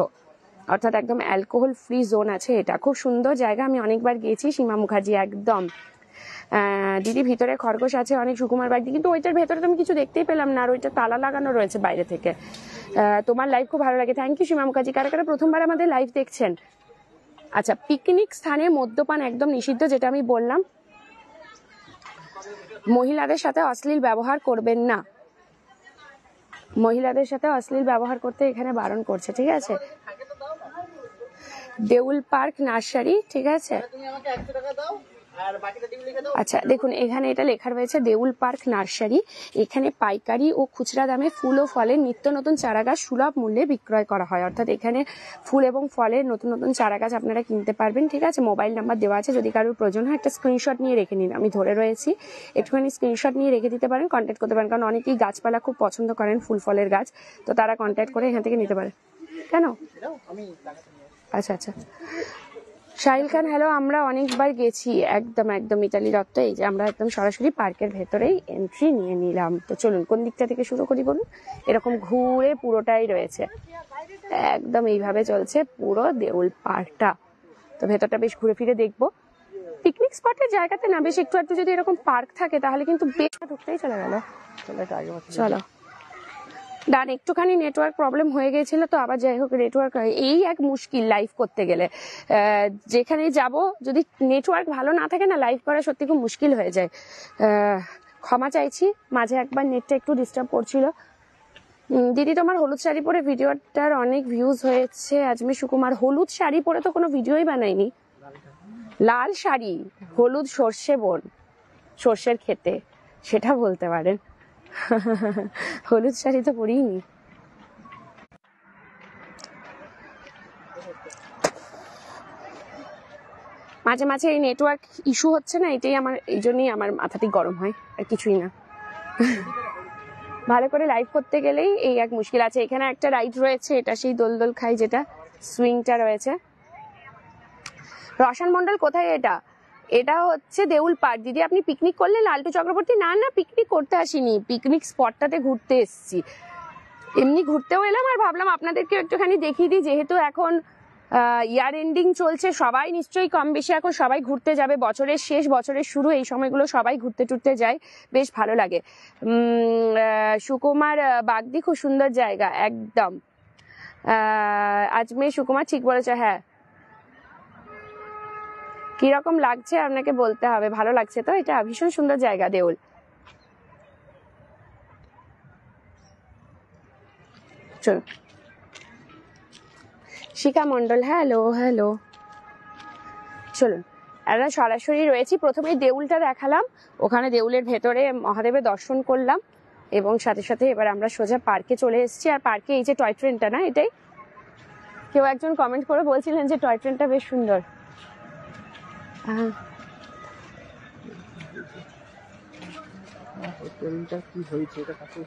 অর্থাৎ একদম অ্যালকোহল ফ্রি জোন আছে। এটা খুব সুন্দর জায়গা, আমি অনেকবার গেছি। সীমা মুখার্জি একদম। দিদি ভিতরে খরগোশ আছে অনেক, সুকুমার বাড়ি, কিন্তু ওইটার ভেতরে তো আমি কিছু দেখতেই পেলাম না, আর ওইটা তালা লাগানো রয়েছে বাইরে থেকে। তোমার লাইভ খুব ভালো লাগে, থ্যাংক ইউ সীমা মুখার্জি। কারা কারা প্রথমবার আমাদের লাইভ দেখছেন? আচ্ছা পিকনিক স্থানে মদ্যপান একদম নিষিদ্ধ, যেটা আমি বললাম। মহিলাদের সাথে অশ্লীল ব্যবহার করবেন না, মহিলাদের সাথে অশ্লীল ব্যবহার করতে এখানে বারণ করছে, ঠিক আছে? দেউল পার্ক নার্সারি, ঠিক আছে? আচ্ছা দেখুন, এখানে এটা লেখা রয়েছে দেউল পার্ক নার্সারি। এখানে পাইকারি ও খুচরা দামে ফুল ও ফলের নিত্য নতুন চারাগাছ সুলভ মূল্যে বিক্রয় করা হয়। অর্থাৎ এখানে ফুল এবং ফলের নতুন নতুন চারাগাছ আপনারা কিনতে পারবেন। ঠিক আছে, মোবাইল নাম্বার দেওয়া আছে, যদি কারোর প্রয়োজন হয় একটা স্ক্রিনশট নিয়ে রেখে নিন। আমি ধরে রয়েছি, একটুখানি স্ক্রিনশট নিয়ে রেখে দিতে পারেন, কন্ট্যাক্ট করতে পারেন, কারণ অনেকেই গাছপালা খুব পছন্দ করেন, ফুল ফলের গাছ, তো তারা কন্ট্যাক্ট করে এখান থেকে নিতে পারে। কেন? আচ্ছা আচ্ছা। সাহিল খান, হ্যালো, আমরা অনেকবার গেছি, একদম একদম মিতালি দত্ত। এই যে আমরা একদম সরাসরি পার্কের ভেতরেই এন্ট্রি নিয়ে নিলাম। তো চলুন কোন দিকটা থেকে শুরু করি বলুন। এরকম ঘুরে পুরোটাই রয়েছে, একদম এইভাবে চলছে পুরো দেউল পার্কটা। তো ভেতরটা বেশ ঘুরে ফিরে দেখবো। পিকনিক স্পটের জায়গাতে না বেশ একটু একটু যদি এরকম পার্ক থাকে তাহলে কিন্তু বেশ ঢুকতেই চলে গেল। চলো ডান। একটুখানি নেটওয়ার্ক প্রবলেম হয়ে গেছিল, তো আবার যাই হোক নেটওয়ার্ক এই এক মুশকিল লাইভ করতে গেলে। যেখানে যাব যদি নেটওয়ার্ক ভালো না থাকে না, লাইভ করা সত্যি খুব মুশকিল হয়ে যায়। ক্ষমা চাইছি, মাঝে একবার নেটটা একটু ডিস্টার্ব করছিল। দিদি তোমার হলুদ শাড়ি পরে ভিডিওটার অনেক ভিউজ হয়েছে। আজমি সুকুমার, হলুদ শাড়ি পরে তো কোনো ভিডিওই বানাইনি। লাল শাড়ি, হলুদ সর্ষে বোন, সর্ষের খেতে, সেটা বলতে পারেন। হলুদ শাড়ি তো পরিনি। মাঝে মাঝে এই নেটওয়ার্ক ইস্যু হচ্ছে না, এটাই আমার, এই জন্যই আমার মাথাটি গরম হয়, আর কিছুই না। ভালো করে লাইভ করতে গেলেই এই এক মুশকিল আছে। এখানে একটা রাইড রয়েছে, এটা সেই দোল দোল খাই যেটা সুইংটা রয়েছে। রসান মন্ডল, কোথায় এটা? এটা হচ্ছে দেউল পার্ক। দিদি আপনি পিকনিক করলেন লালটু চক্রবর্তী? না না, পিকনিক করতে আসিনি, পিকনিক স্পটটাতে ঘুরতে এসেছি। এমনি ঘুরতেও এলাম, আর ভাবলাম আপনাদেরকে একটুখানি দেখিয়ে দিই, যেহেতু এখন ইয়ার এন্ডিং চলছে, সবাই নিশ্চয়ই কম বেশি এখন সবাই ঘুরতে যাবে, বছরের শেষ বছরের শুরু, এই সময়গুলো সবাই ঘুরতে টুরতে যায়, বেশ ভালো লাগে। সুকুমার বাগদি, খুব সুন্দর জায়গা একদম। আজমে সুকুমার ঠিক বলেছে, হ্যাঁ। কিরকম লাগছে আপনাকে বলতে হবে, ভালো লাগছে তো? এটা ভীষণ সুন্দর জায়গা দেউল। চলো। শিখা মন্ডল, হ্যালো হ্যালো। চলুন, আমরা সরাসরি রয়েছি। প্রথমেই দেউলটা দেখালাম, ওখানে দেউলের ভেতরে মহাদেবের দর্শন করলাম, এবং সাথে সাথে এবার আমরা সোজা পার্কে চলে এসেছি। আর পার্কে এই যে টয় ট্রেনটা, না এটাই কেউ একজন কমেন্ট করে বলছিলেন যে টয় ট্রেনটা বেশ সুন্দর। কি হয়েছে এটা কাকু?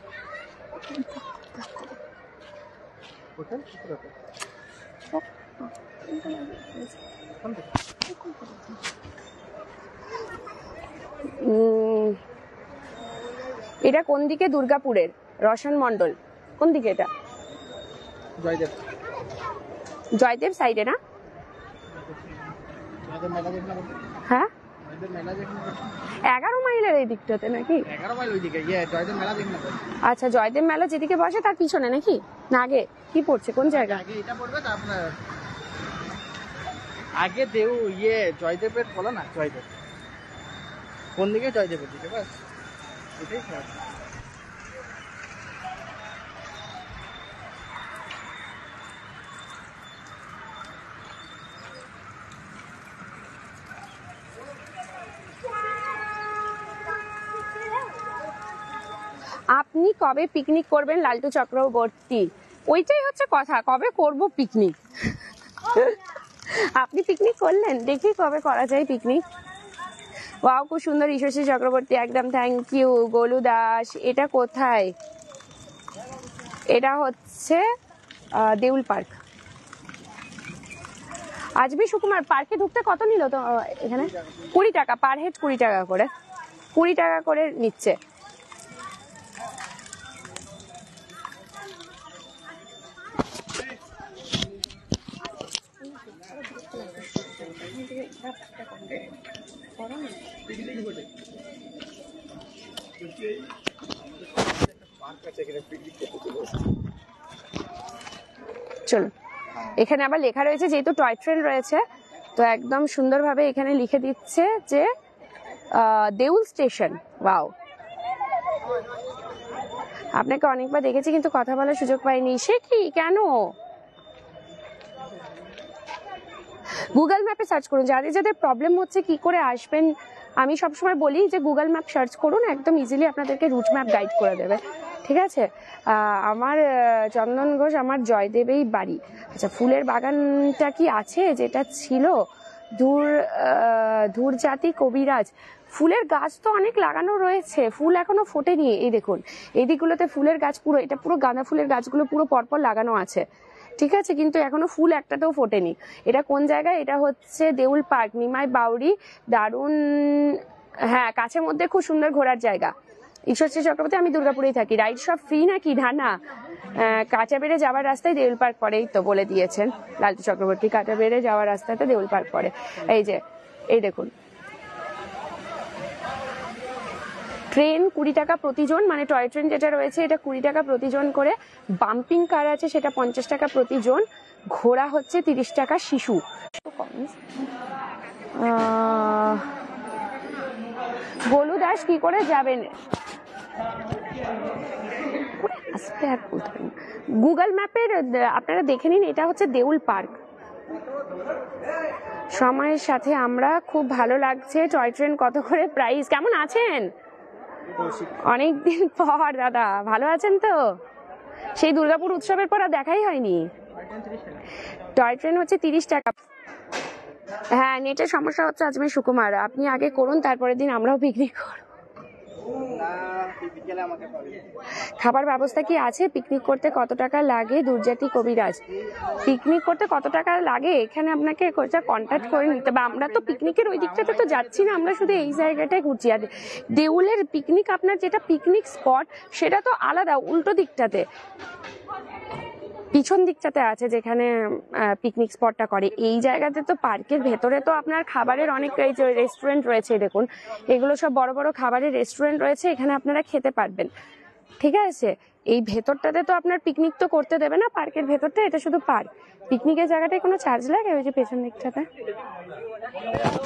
এটা কোন দিকে? দুর্গাপুরের রসান মন্ডল কোন দিকে? এটা জয়দেব, জয়দেব সাইডে না? হ্যাঁ 11 মাইলের এই দিকটাতে নাকি? 11 মাইল ওইদিকে, জয়দেব মেলা দেখুন। আচ্ছা, জয়দেব মেলা যেদিকে বসে তার পিছনে নাকি? না আগে? কি পড়ছে কোন জায়গা? আগে এটা পড়বে, তারপরে আগে জয়দেবের বলো না, জয়দেব কোন দিকে? জয়দেবের দিকে, বাস এটাই খারাপ। আপনি কবে পিকনিক করবেন লালটু চক্রবর্তী? ওইটাই হচ্ছে কথা, কবে করব পিকনিক। আপনি পিকনিক করলেন, দেখি কবে করা যায় পিকনিক। ওয়াও, খুব সুন্দর ঈশ্বরী চক্রবর্তী, একদম থ্যাংক ইউ। গোলু দাস, এটা কোথায়? এটা হচ্ছে দেউল পার্ক। আজমি সুকুমার, পার্কে ঢুকতে কত নিল তো এখানে? 20 টাকা পার হেড, 20 টাকা করে, 20 টাকা করে নিচ্ছে। চলুন, এখানে আবার লেখা রয়েছে, যেহেতু টয় ট্রেন রয়েছে তো একদম সুন্দরভাবে এখানে লিখে দিচ্ছে যে দেউল স্টেশন। ওয়াও, আপনাকে অনেকবার দেখেছি কিন্তু কথা বলার সুযোগ পাইনি। সে কি, কেন? গুগল ম্যাপে সার্চ করুন। যাদের যাদের প্রবলেম হচ্ছে কি করে আসবেন আমি সবসময় বলি যে গুগল ম্যাপ সার্চ করুন, একদম ইজিলি আপনাদেরকে রুট ম্যাপ গাইড করে দেবে, ঠিক আছে। আমার চন্দন ঘোষ, আমার জয়দেবেই বাড়ি। আচ্ছা, ফুলের বাগানটা কি আছে যেটা ছিল? ধূরজাতি কবিরাজ, ফুলের গাছ তো অনেক লাগানো রয়েছে, ফুল এখনো ফোটেনি। এই দেখুন এই দিকগুলোতে ফুলের গাছ, পুরো এটা পুরো গাঁদা ফুলের গাছগুলো পুরো পরপর লাগানো আছে, ঠিক আছে, কিন্তু এখনো ফুল একটাতেও ফোটেনি। এটা কোন জায়গায়? এটা হচ্ছে দেউল পার্ক, নিমাই বাউরি, দারুণ, হ্যাঁ কাছের মধ্যে, খুব সুন্দর ঘোরার জায়গা। ঈশ্বরশ্রী চক্রবর্তী, আমি দুর্গাপুরেই থাকি। রাইড সব ফ্রি নাকি? না, কাঁচা বেড়ে যাওয়ার রাস্তায় দেউল পার্ক পড়েই তো বলে দিয়েছেন লালটু চক্রবর্তী, কাঁচা বেড়ে যাওয়ার রাস্তাতে দেউল পার্ক পড়ে। এই যে এই দেখুন, ট্রেন 20 টাকা প্রতিজন, মানে টয় ট্রেন যেটা রয়েছে এটা 20 টাকা প্রতিজন করে, বাম্পিং কার আছে সেটা 50 টাকা প্রতিজন, ঘোড়া হচ্ছে 30 টাকা শিশু। গোলু দাস কি করে যাবেন? গুগল ম্যাপের আপনারা দেখে নিন, এটা হচ্ছে দেউল পার্ক। সময়ের সাথে আমরা, খুব ভালো লাগছে। টয় ট্রেন কত করে প্রাইস? কেমন আছেন? অনেকদিন পর দাদা, ভালো আছেন তো? সেই দুর্গাপুর উৎসবের পর আর দেখাই হয়নি। টয় ট্রেন হচ্ছে 30 টাকা। হ্যাঁ, নেটের সমস্যা হচ্ছে আজমে সুকুমার, আপনি আগে করুন, তারপরের দিন আমরাও পিকনিক করব। খাবার ব্যবস্থা কি আছে? পিকনিক করতে কত টাকা লাগে? দুর্জাতি কবিরাজ, পিকনিক করতে কত টাকা লাগে এখানে আপনাকে কন্ট্যাক্ট করে নিতে হবে। আমরা তো পিকনিকের ওই দিকটাতে তো যাচ্ছি না, আমরা শুধু এই জায়গাটায় ঘুরছি। আর দেউলের পিকনিক, আপনার যেটা পিকনিক স্পট সেটা তো আলাদা, উল্টো দিকটাতে, পিছন দিকটাতে আছে যেখানে পিকনিক স্পটটা করে। এই জায়গাতে তো পার্কের ভেতরে তো আপনার খাবারের অনেক রেস্টুরেন্ট রয়েছে, দেখুন এগুলো সব বড় বড় খাবারের রেস্টুরেন্ট রয়েছে, এখানে আপনারা খেতে পারবেন, ঠিক আছে। এই ভেতরটাতে তো আপনার পিকনিক তো করতে দেবে না, পার্কের ভেতরটা, এটা শুধু পার্ক। পিকনিকের জায়গাটায় কোনো চার্জ লাগে? ওই যে পেছন দিকটাতে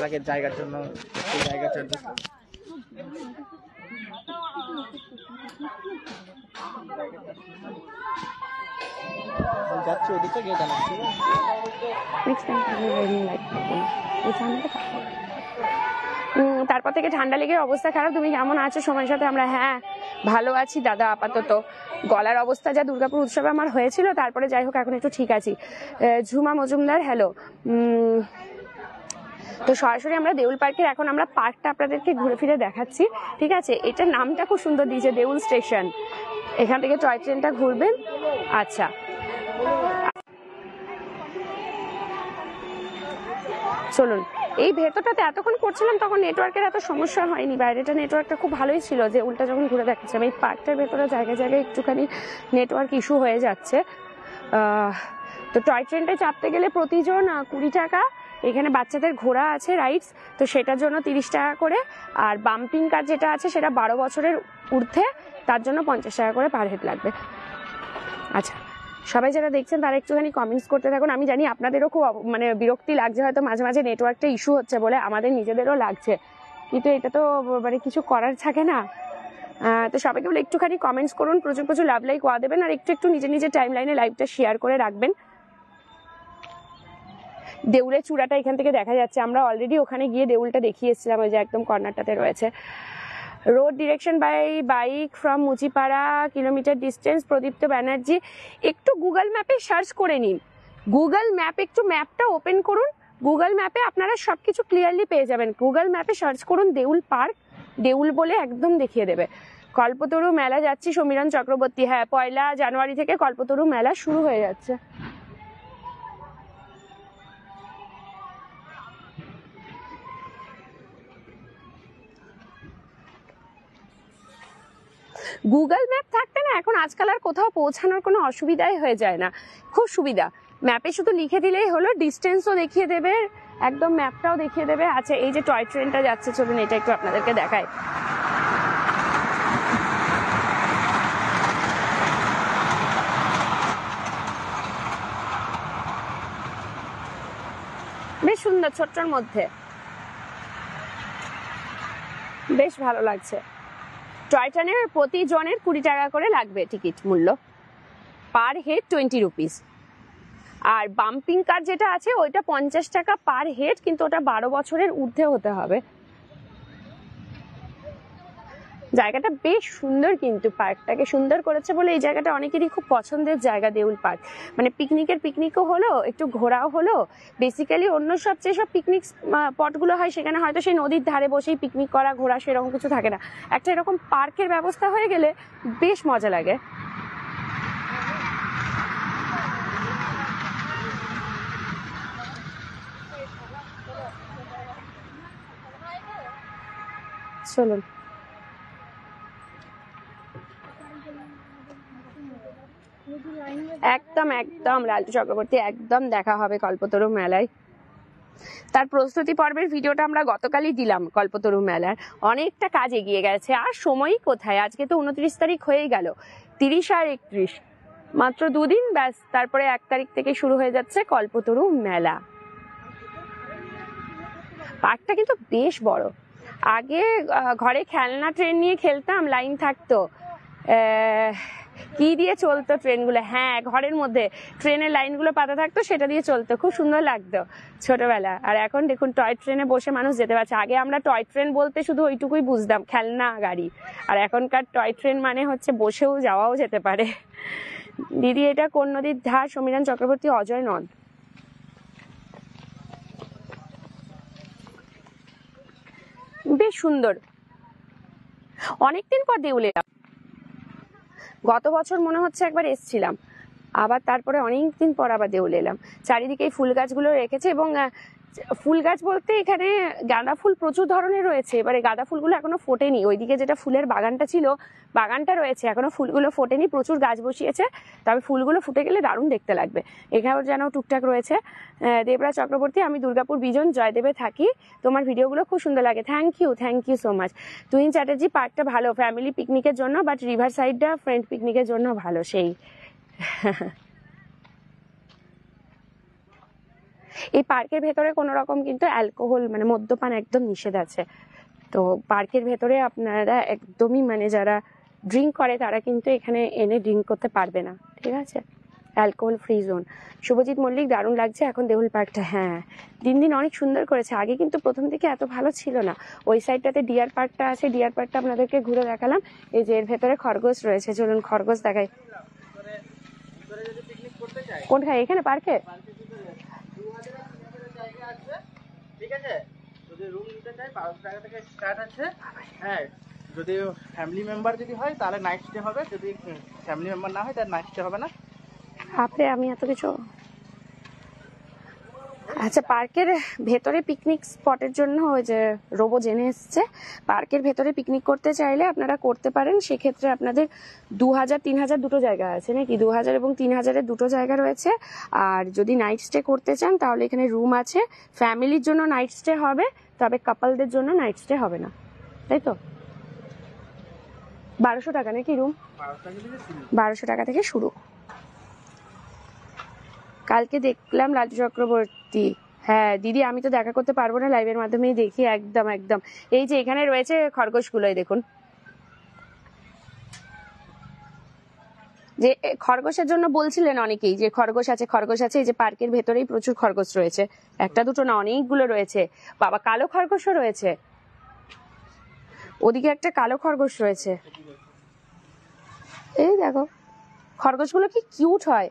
লাগে জায়গার জন্য, এই জায়গার জন্য যাচ্ছি ওদিকে গিয়ে জানাচ্ছি। তারপর থেকে ঠান্ডা লেগে অবস্থা খারাপ। তুমি কেমন আছো? সময়ের সাথে আমরা, হ্যাঁ ভালো আছি দাদা, আপাতত গলার অবস্থা যা দুর্গাপুর উৎসবে আমার হয়েছিল, তারপরে যাই হোক এখন একটু ঠিক আছি। ঝুমা মজুমদার, হ্যালো। তো সরাসরি আমরা দেউল পার্কের, এখন আমরা পার্কটা আপনাদেরকে ঘুরে ফিরে দেখাচ্ছি, ঠিক আছে। এটার নামটা খুব সুন্দর দিয়েছে, দেউল স্টেশন। এখান থেকে টয় ট্রেনটা ঘুরবেন। আচ্ছা, চলুন। এই ভেতরটাতে এতক্ষণ করছিলাম তখন নেটওয়ার্কের এত সমস্যা হয়নি, বাইরেটা নেটওয়ার্কটা খুব ভালোই ছিল, যে উল্টা যখন ঘুরে দেখাচ্ছিলাম। এই পার্কটার ভেতরে জায়গায় জায়গায় একটুখানি নেটওয়ার্ক ইস্যু হয়ে যাচ্ছে। তো টয় ট্রেনটায় চাপতে গেলে প্রতিজন 20 টাকা। এখানে বাচ্চাদের ঘোড়া আছে রাইডস, তো সেটার জন্য 30 টাকা করে। আর বাম্পিং কার যেটা আছে সেটা 12 বছরের ঊর্ধ্বে, তার জন্য 50 টাকা করে পার হেড লাগবে। আচ্ছা, সবাই যারা দেখছেন তারা একটুখানি কমেন্টস করতে থাকুন। আমি জানি আপনাদেরও খুব মানে বিরক্তি লাগছে হয়তো মাঝে মাঝে, নেটওয়ার্কটা ইস্যু হচ্ছে বলে, আমাদের নিজেদেরও লাগছে, কিন্তু এটা তো মানে কিছু করার থাকে না। তো সবাইকে বলে একটুখানি কমেন্টস করুন, প্রচুর প্রচুর লাভ লাইক ওয়া দেবেন, আর একটু একটু নিজের নিজের টাইম লাইনে লাইভটা শেয়ার করে রাখবেন। দেউলের চূড়াটা এখান থেকে দেখা যাচ্ছে, আমরা অলরেডি ওখানে গিয়ে দেউলটা দেখিয়ে এসেছিলাম, ওই যে একদম কর্নারটাতে রয়েছে। Road direction by bike from Muchipara, kilometre distance, Pradipta Banerjee. একটু গুগল ম্যাপে সার্চ করে নিন, গুগল ম্যাপ, একটু ম্যাপটা ওপেন করুন, গুগল ম্যাপে আপনারা সবকিছু ক্লিয়ারলি পেয়ে যাবেন। গুগল ম্যাপে সার্চ করুন দেউল পার্ক, দেউল বলে একদম দেখিয়ে দেবে। কল্পতরু মেলা যাচ্ছি, সমীরণ চক্রবর্তী, হ্যাঁ 1 জানুয়ারি থেকে কল্পতরু মেলা শুরু হয়ে যাচ্ছে। গুগল ম্যাপ থাকতে না এখন আজকাল আর কোথাও পৌঁছানোর কোনো অসুবিধাই হয়ে যায় না, খুব সুবিধা। ম্যাপে শুধু লিখে দিলেই হলো, ডিস্টেন্সও দেখিয়ে দেবে, একদম ম্যাপটাও দেখিয়ে দেবে। আচ্ছা, এই যে টয় ট্রেনটা যাচ্ছে, চলুন এটা একটু আপনাদেরকে দেখাই। বেশ সুন্দর, ছোট্টর মধ্যে বেশ ভালো লাগছে। টয় ট্রেনের প্রতিজনের 20 টাকা করে লাগবে টিকিট মূল্য, পার হেড 20 রুপিস। আর বাম্পিং কার যেটা আছে ওইটা 50 টাকা পার হেড, কিন্তু ওটা 12 বছরের ঊর্ধ্বে হতে হবে। জায়গাটা বেশ সুন্দর, কিন্তু পার্কটাকে সুন্দর করেছে বলে এই জায়গাটা অনেকেরই খুব পছন্দের জায়গা দেউল পার্ক। মানে পিকনিকও হলো, একটু ঘোরাও হলো। বেসিক্যালি অন্য সব যেসব পিকনিক স্পটগুলো হয় সেখানে হয়তো সেই নদীর ধারে বসেই পিকনিক করা, ঘোরা সেরকম কিছু থাকে না। একটা এরকম পার্কের ব্যবস্থা হয়ে গেলে বেশ মজা লাগে। চলুন, একদম একদম লালটু চক্রবর্তী, একদম দেখা হবে কল্পতরু মেলায়। তার প্রস্তুতি পর্বের ভিডিওটা আমরা গতকালই দিলাম। কল্পতরু মেলার অনেকটা কাজ এগিয়ে গেছে, আর সময়ই কোথায়। আজকে তো 29 তারিখ হয়েই গেল, 30 আর 31 মাত্র 2 দিন, ব্যাস। তারপরে 1 তারিখ থেকে শুরু হয়ে যাচ্ছে কল্পতরু মেলা। পার্কটা কিন্তু বেশ বড়। আগে ঘরে খেলনা ট্রেন নিয়ে খেলতাম, লাইন থাকতো, কি দিয়ে চলতো ট্রেনগুলো, হ্যাঁ ঘরের মধ্যে ট্রেনের লাইনগুলো পাতা থাকতো, সেটা দিয়ে চলতো, খুব সুন্দর লাগতো ছোটবেলা। আর এখন দেখুন টয় ট্রেনে বসে মানুষ যেতে পারছে। আগে আমরা টয় ট্রেন বলতে শুধু ওইটুকুই বুঝতাম, খেলনা গাড়ি। আর এখনকার টয় ট্রেন মানে হচ্ছে বসেও যাওয়াও যেতে পারে। দিদি, এটা কোন নদীর ধার? সমীরণ চক্রবর্তী, অজয় নদ। বেশ সুন্দর। অনেকদিন পর দেউলে এলাম। গত বছর মনে হচ্ছে একবার এসছিলাম, আবার তারপরে অনেকদিন পর আবার দেউলে এলাম। চারিদিকে ফুল গাছগুলো রেখেছে, এবং ফুল গাছ বলতে এখানে গাঁদা ফুল প্রচুর ধরনের রয়েছে। এবারে গাঁদা ফুলগুলো এখনো ফোটেনি। ওইদিকে যেটা ফুলের বাগানটা ছিল, বাগানটা রয়েছে, এখনো ফুলগুলো ফোটেনি। প্রচুর গাছ বসিয়েছে, তবে ফুলগুলো ফুটে গেলে দারুণ দেখতে লাগবে। এখানেও যেন টুকটাক রয়েছে। দেবরাজ চক্রবর্তী, আমি দুর্গাপুর বিজন জয়দেবে থাকি, তোমার ভিডিওগুলো খুব সুন্দর লাগে। Thank you so much. Tuhin Chatterjee, পার্কটা ভালো ফ্যামিলি পিকনিকের জন্য, বাট রিভার সাইডটা ফ্রেন্ড পিকনিকের জন্য ভালো। সেই এই পার্কের ভেতরে কোনো রকম কিন্তু অ্যালকোহল মানে মদ্যপান একদম নিষেধ আছে। তো পার্কের ভেতরে আপনারা একদমই মানে যারা ড্রিঙ্ক করে তারা কিন্তু এখানে এনে ড্রিঙ্ক করতে পারবে না, ঠিক আছে? Alcohol free zone. Subhajit Mallick, দারুণ লাগছে এখন দেউল পার্কটা। হ্যাঁ, দিন দিন অনেক সুন্দর করেছে। আগে কিন্তু প্রথম থেকে এত ভালো ছিল না। ওই সাইডটাতে ডিয়ার পার্কটা আছে, ডিয়ার পার্কটা আপনাদেরকে ঘুরে দেখালাম। এই যে এর ভেতরে খরগোশ রয়েছে, চলুন খরগোশ দেখাই। কোনখানে? এখানে পার্কে? ঠিক আছে, যদি রুম নিতে চাই 500 টাকা থেকে স্টার্ট আছে। হ্যাঁ, যদি ফ্যামিলি মেম্বার যদি হয় তাহলে নাইট স্টে হবে, যদি ফ্যামিলি মেম্বার না হয় তাহলে নাইট স্টে হবে না। আপনি আমি এত কিছু। আচ্ছা, পার্কের ভেতরে পিকনিক স্পটের জন্য ওই যে রোবো জেনে এসছে, পার্কের ভেতরে পিকনিক করতে চাইলে আপনারা করতে পারেন। সেক্ষেত্রে আপনাদের 2000 3000 দুটো জায়গা আছে নাকি, 2000 এবং 3000-এর দুটো জায়গা রয়েছে। আর যদি নাইট স্টে করতে চান তাহলে এখানে রুম আছে। ফ্যামিলির জন্য নাইট স্টে হবে, তবে কাপলদের জন্য নাইট স্টে হবে না, তাই তো? 1200 টাকা নাকি রুম? 1200 টাকা থেকে শুরু। কালকে দেখলাম লালটু চক্রবর্তী। হ্যাঁ দিদি, আমি তো দেখা করতে পারবো না, লাইভের মাধ্যমেই দেখি। একদম একদম। এই যে এখানে রয়েছে খরগোশগুলোই দেখুন, যে খরগোশের জন্য বলছিলেন অনেকেই যে খরগোশ আছে। এই যে পার্কের ভেতরেই প্রচুর খরগোশ রয়েছে, একটা দুটো না, অনেকগুলো রয়েছে। বাবা, কালো খরগোশও রয়েছে, ওদিকে একটা কালো খরগোশ রয়েছে। এই দেখো খরগোশগুলো কি কিউট হয়,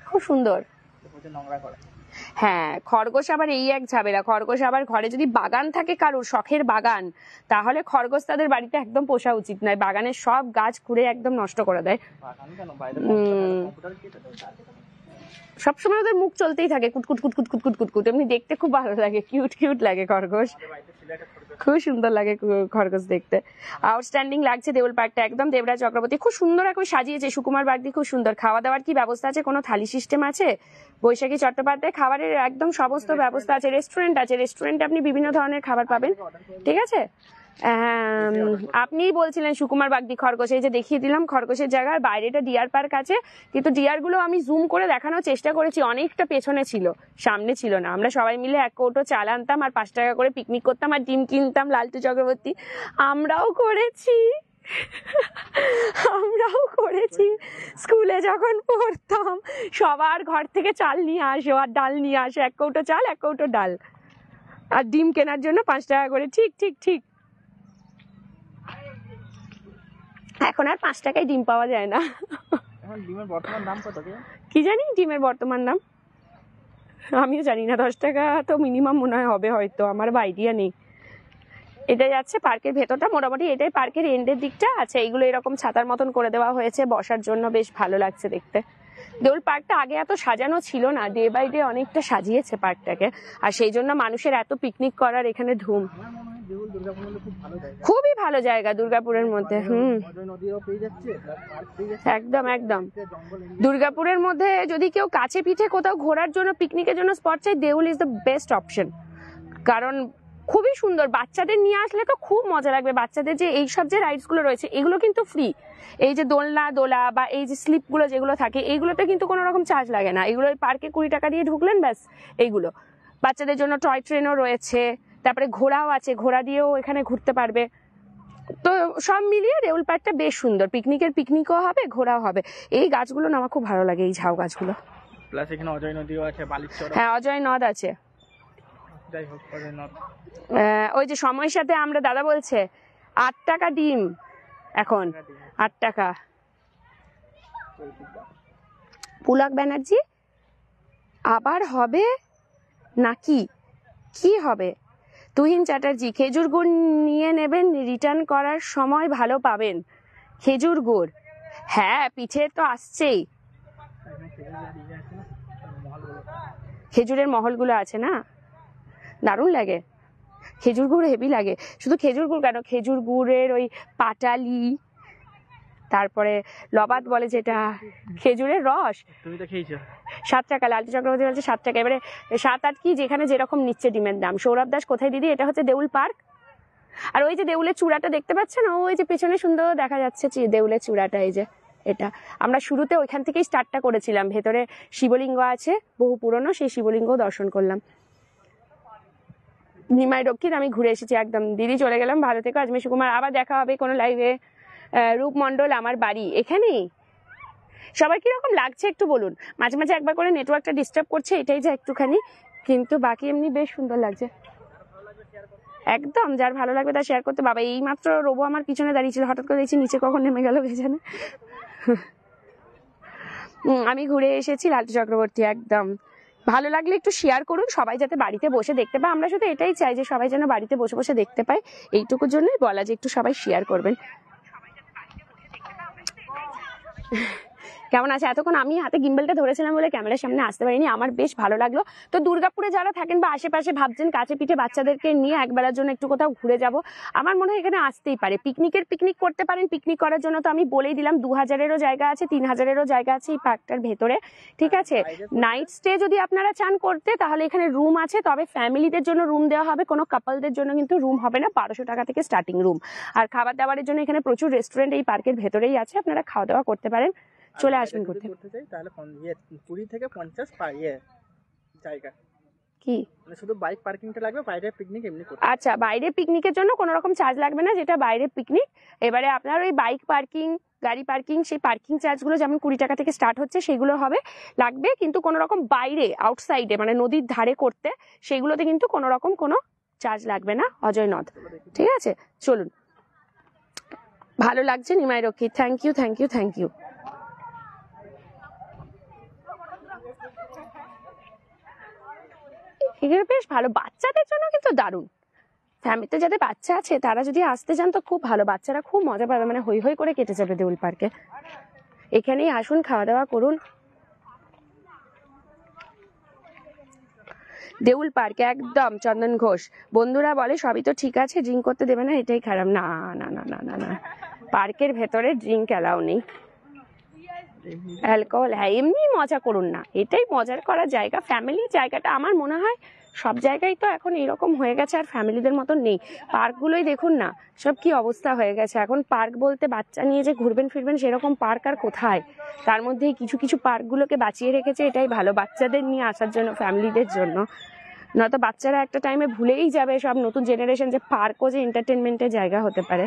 খুব সুন্দর। হ্যাঁ, খরগোশ আবার এই এক ঝামেলা। খরগোশ আবার ঘরে যদি বাগান থাকে কারোর, শখের বাগান, তাহলে খরগোশ তাদের বাড়িতে একদম পোষা উচিত নয়। বাগানের সব গাছ খুঁড়ে একদম নষ্ট করে দেয়। সবসময় ওদের মুখ চলতেই থাকে, কুটকুট কুটকুট কুটকুট কুটকুট। এমনি দেখতে খুব ভালো লাগে, কিউট লাগে খরগোশ, খুব সুন্দর লাগে খরগোশ দেখতে। আউটস্ট্যান্ডিং লাগছে দেউল পার্কটা একদম। দেবরাজ চক্রবর্তী, খুব সুন্দর এখন সাজিয়েছে। সুকুমার বাগদি, খুব সুন্দর। খাওয়া দাওয়ার কি ব্যবস্থা আছে? কোনো থালি সিস্টেম আছে? বৈশাখী চট্টোপাধ্যায়, খাবারের একদম সমস্ত ব্যবস্থা আছে। রেস্টুরেন্ট আছে, রেস্টুরেন্টে আপনি বিভিন্ন ধরনের খাবার পাবেন, ঠিক আছে? আপনিই বলছিলেন সুকুমার বাগদি খরগোশ, এই যে দেখিয়ে দিলাম খরগোশের জায়গার বাইরেটা ডিয়ার পার্ক আছে। কিন্তু ডিয়ার গুলো আমি জুম করে দেখানোর চেষ্টা করেছি, অনেকটা পেছনে ছিল, সামনে ছিল না। আমরা সবাই মিলে 1 কৌটো চাল আনতাম আর 5 টাকা করে পিকনিক করতাম আর ডিম কিনতাম। লালটু চক্রবর্তী, আমরাও করেছি স্কুলে যখন পড়তাম। সবার ঘর থেকে চাল নিয়ে আসো আর ডাল নিয়ে আসো, 1 কৌটো চাল 1 কৌটো ডাল, আর ডিম কেনার জন্য 5 টাকা করে। ঠিক ঠিক ঠিক। এখন আর 5 টাকায় ডিম পাওয়া যায় না। এখন ডিমের বর্তমান দাম কত কি জানি ডিমের বর্তমান দাম, আমিও জানি না। 10 টাকা তো মিনিমাম মনে হয় হবে, হয়তো আমার আইডিয়া নেই। এটা যাচ্ছে পার্কের ভেতরটা, মোটামুটি এটাই পার্কের এন্ডের দিকটা। আচ্ছা, এইগুলো এরকম ছাতার মতন করে দেওয়া হয়েছে বসার জন্য, বেশ ভালো লাগছে দেখতে। দেউল পার্কটা আগে এত সাজানো ছিল না, ডে বাই ডে অনেকটা সাজিয়েছে পার্কটাকে, আর সেই জন্য মানুষের এত পিকনিক করার এখানে ধুম। খুবই ভালো জায়গা দুর্গাপুরের মধ্যে। একদম একদম। দুর্গাপুরের মধ্যে যদি কেউ কাছে পিঠে কোথাও ঘোরার জন্য, পিকনিকের জন্য স্পট চাই, দেউল ইজ দ্য বেস্ট অপশন। কারণ খুবই সুন্দর, বাচ্চাদের নিয়ে আসলে তো খুব মজা লাগবে। বাচ্চাদের যে এইসব যে রাইডস গুলো রয়েছে এগুলো কিন্তু ফ্রি। এই যে দোলা বা এই যে স্লিপ গুলো যেগুলো থাকে, এইগুলোতে কিন্তু কোনো রকম চার্জ লাগে না। এগুলো পার্কে 20 টাকা দিয়ে ঢুকলেন, ব্যাস। এইগুলো বাচ্চাদের জন্য টয় ট্রেনও রয়েছে, তারপরে ঘোড়াও আছে, ঘোড়া দিয়েও এখানে ঘুরতে পারবে। তো সব মিলিয়ে দেউল পার্কটা বেশ সুন্দর, পিকনিকও হবে, ঘোরাও হবে। এই গাছগুলো না আমার খুব ভালো লাগে, এই ঝাউ গাছগুলো। প্লাস এখানে অজয় নদীও আছে, বালিচর। হ্যাঁ, অজয় নদ আছে। যাই হোক, অজয় নদ। ওই যে সময়ের সাথে আমরা দাদা বলছে 8 টাকা ডিম, এখন 8 টাকা। পুলক ব্যানার্জি আবার হবে নাকি, কি হবে? তুহিন চ্যাটার্জি, খেজুর গুড় নিয়ে নেবেন, রিটার্ন করার সময় ভালো পাবেন। খেজুর গুড়, হ্যাঁ, পিঠে তো আসছেই। খেজুরের মহলগুলো আছে না, দারুণ লাগে। খেজুর গুড় হেভি লাগে। শুধু খেজুর গুড় কেন, খেজুর গুড়ের ওই পাটালি, তারপরে লবাদ বলে যেটা, খেজুরের রস। তুমি তো খেয়েছো। 7 টাকা, লালটি চক্রবর্তী বলছে 7 টাকা। এবারে 7-8 কি যেখানে যেরকম নিচ্ছে ডিমের দাম। সৌরভ দাস, কোথায় দিদি? এটা হচ্ছে দেউল পার্ক। আর ওই যে দেউলের চূড়াটা দেখতে পাচ্ছেন, ওই যে পেছনে সুন্দর দেখা যাচ্ছে দেউলের চূড়াটা, এই যে এটা। আমরা শুরুতে ওইখান থেকেই স্টার্টটা করেছিলাম। ভেতরে শিবলিঙ্গ আছে বহু পুরনো, সেই শিবলিঙ্গ দর্শন করলাম। নিমাই রক্ষিত, আমি ঘুরে এসেছি একদম। দিদি চলে গেলাম, ভালো থেকো। আজমি সুকুমার, আবার দেখা হবে কোনো লাইভে। রূপ মণ্ডল, আমার বাড়ি এখানেই। সবাই কিরকম লাগছে একটু বলুন। মাঝে মাঝে একবার করে নেটওয়ার্কটা ডিস্টার্ব করছে, এটাই যে একটুখানি, কিন্তু বাকি এমনি বেশ সুন্দর লাগছে একদম। যার ভালো লাগবে তার শেয়ার করতে। বাবা, এই মাত্র রোবো আমার পিছনে দাঁড়িয়েছিল, হঠাৎ করে দেখছি নিচে কখন নেমে গেল কে জানে। আমি ঘুরে এসেছি লালটু চক্রবর্তী, একদম। ভালো লাগলে একটু শেয়ার করুন, সবাই যাতে বাড়িতে বসে দেখতে পায়। আমরা শুধু এটাই চাই যে সবাই যেন বাড়িতে বসে বসে দেখতে পায়, এইটুকুর জন্যই বলা যে একটু সবাই শেয়ার করবেন। কেমন আছে? এতক্ষণ আমি হাতে গিম্বলটা ধরেছিলাম বলে ক্যামেরার সামনে আসতে পারিনি, আমার বেশ ভালো লাগলো। তো দুর্গাপুরে যারা থাকেন বা আশেপাশে ভাবছেন কাছে পিঠে বাচ্চাদেরকে নিয়ে একবেলার জন্য একটু কোথাও ঘুরে যাব, আমার মনে হয় এখানে আসতেই পারে। পিকনিক করতে পারেন। পিকনিক করার জন্য তো আমি বলেই দিলাম 2000-এরও জায়গা আছে, 3000-এরও জায়গা আছে এই পার্কটার ভেতরে, ঠিক আছে। নাইট স্টে যদি আপনারা চান করতে, তাহলে এখানে রুম আছে, তবে ফ্যামিলিদের জন্য রুম দেওয়া হবে, কোনো কাপলদের জন্য কিন্তু রুম হবে না। 1200 টাকা থেকে স্টার্টিং রুম। আর খাবার দাবারের জন্য এখানে প্রচুর রেস্টুরেন্ট এই পার্কের ভেতরেই আছে, আপনারা খাওয়া দাওয়া করতে পারেন। চলে আসবেন করতে চাই তাহলে 20 থেকে 50 জায়গা কি, মানে শুধু বাইক পার্কিংটা লাগবে, বাইরে পিকনিক এমনি করতে। আচ্ছা, বাইরে পিকনিকের জন্য কোনো রকম চার্জ লাগবে না, যেটা বাইরে পিকনিক। এবারে আপনার ওই বাইক পার্কিং, গাড়ি পার্কিং, সেই পার্কিং চার্জগুলো যেমন 20 টাকা থেকে স্টার্ট হচ্ছে, সেগুলো লাগবে। কিন্তু কোনো রকম বাইরে আউটসাইডে মানে নদীর ধারে করতে, সেগুলোতে কিন্তু কোনো রকম কোনো চার্জ লাগবে না। অজয় নদ, ঠিক আছে। চলুন, ভালো লাগছে Nimai Rakshi, thank you thank you thank you. এগুলো বেশ ভালো, বাচ্চাদের জন্য কিন্তু দারুণ। ফ্যামিলিতে যাদের বাচ্চা আছে তারা যদি আসতে চান তো খুব ভালো, বাচ্চারা খুব মজা পাবে, মানে হই হই করে কেটে যাবে দেউল পার্কে। এখানেই আসুন, খাওয়া দাওয়া করুন। দেউল পার্কে একদম। চন্দন ঘোষ, বন্ধুরা বলে সবই তো ঠিক আছে, ড্রিঙ্ক করতে দেবে না, এটাই খারাপ। না না না না না না, পার্কের ভেতরে ড্রিঙ্ক অ্যালাউ নেই, অ্যালকোহল। হ্যাঁ, এমনি মজা করুন না, এটাই মজার করার জায়গা। ফ্যামিলির জায়গাটা আমার মনে হয় সব জায়গায় তো এখন এরকম হয়ে গেছে, আর ফ্যামিলিদের মতন নেই। পার্কগুলোই দেখুন না সব কি অবস্থা হয়ে গেছে। এখন পার্ক বলতে বাচ্চা নিয়ে যে ঘুরবেন ফিরবেন সেরকম পার্ক আর কোথায়। তার মধ্যেই কিছু কিছু পার্কগুলোকে বাঁচিয়ে রেখেছে, এটাই ভালো বাচ্চাদের নিয়ে আসার জন্য, ফ্যামিলিদের জন্য। নয়তো বাচ্চারা একটা টাইমে ভুলেই যাবে সব নতুন জেনারেশন যে পার্কও যে এন্টারটেনমেন্টের জায়গা হতে পারে।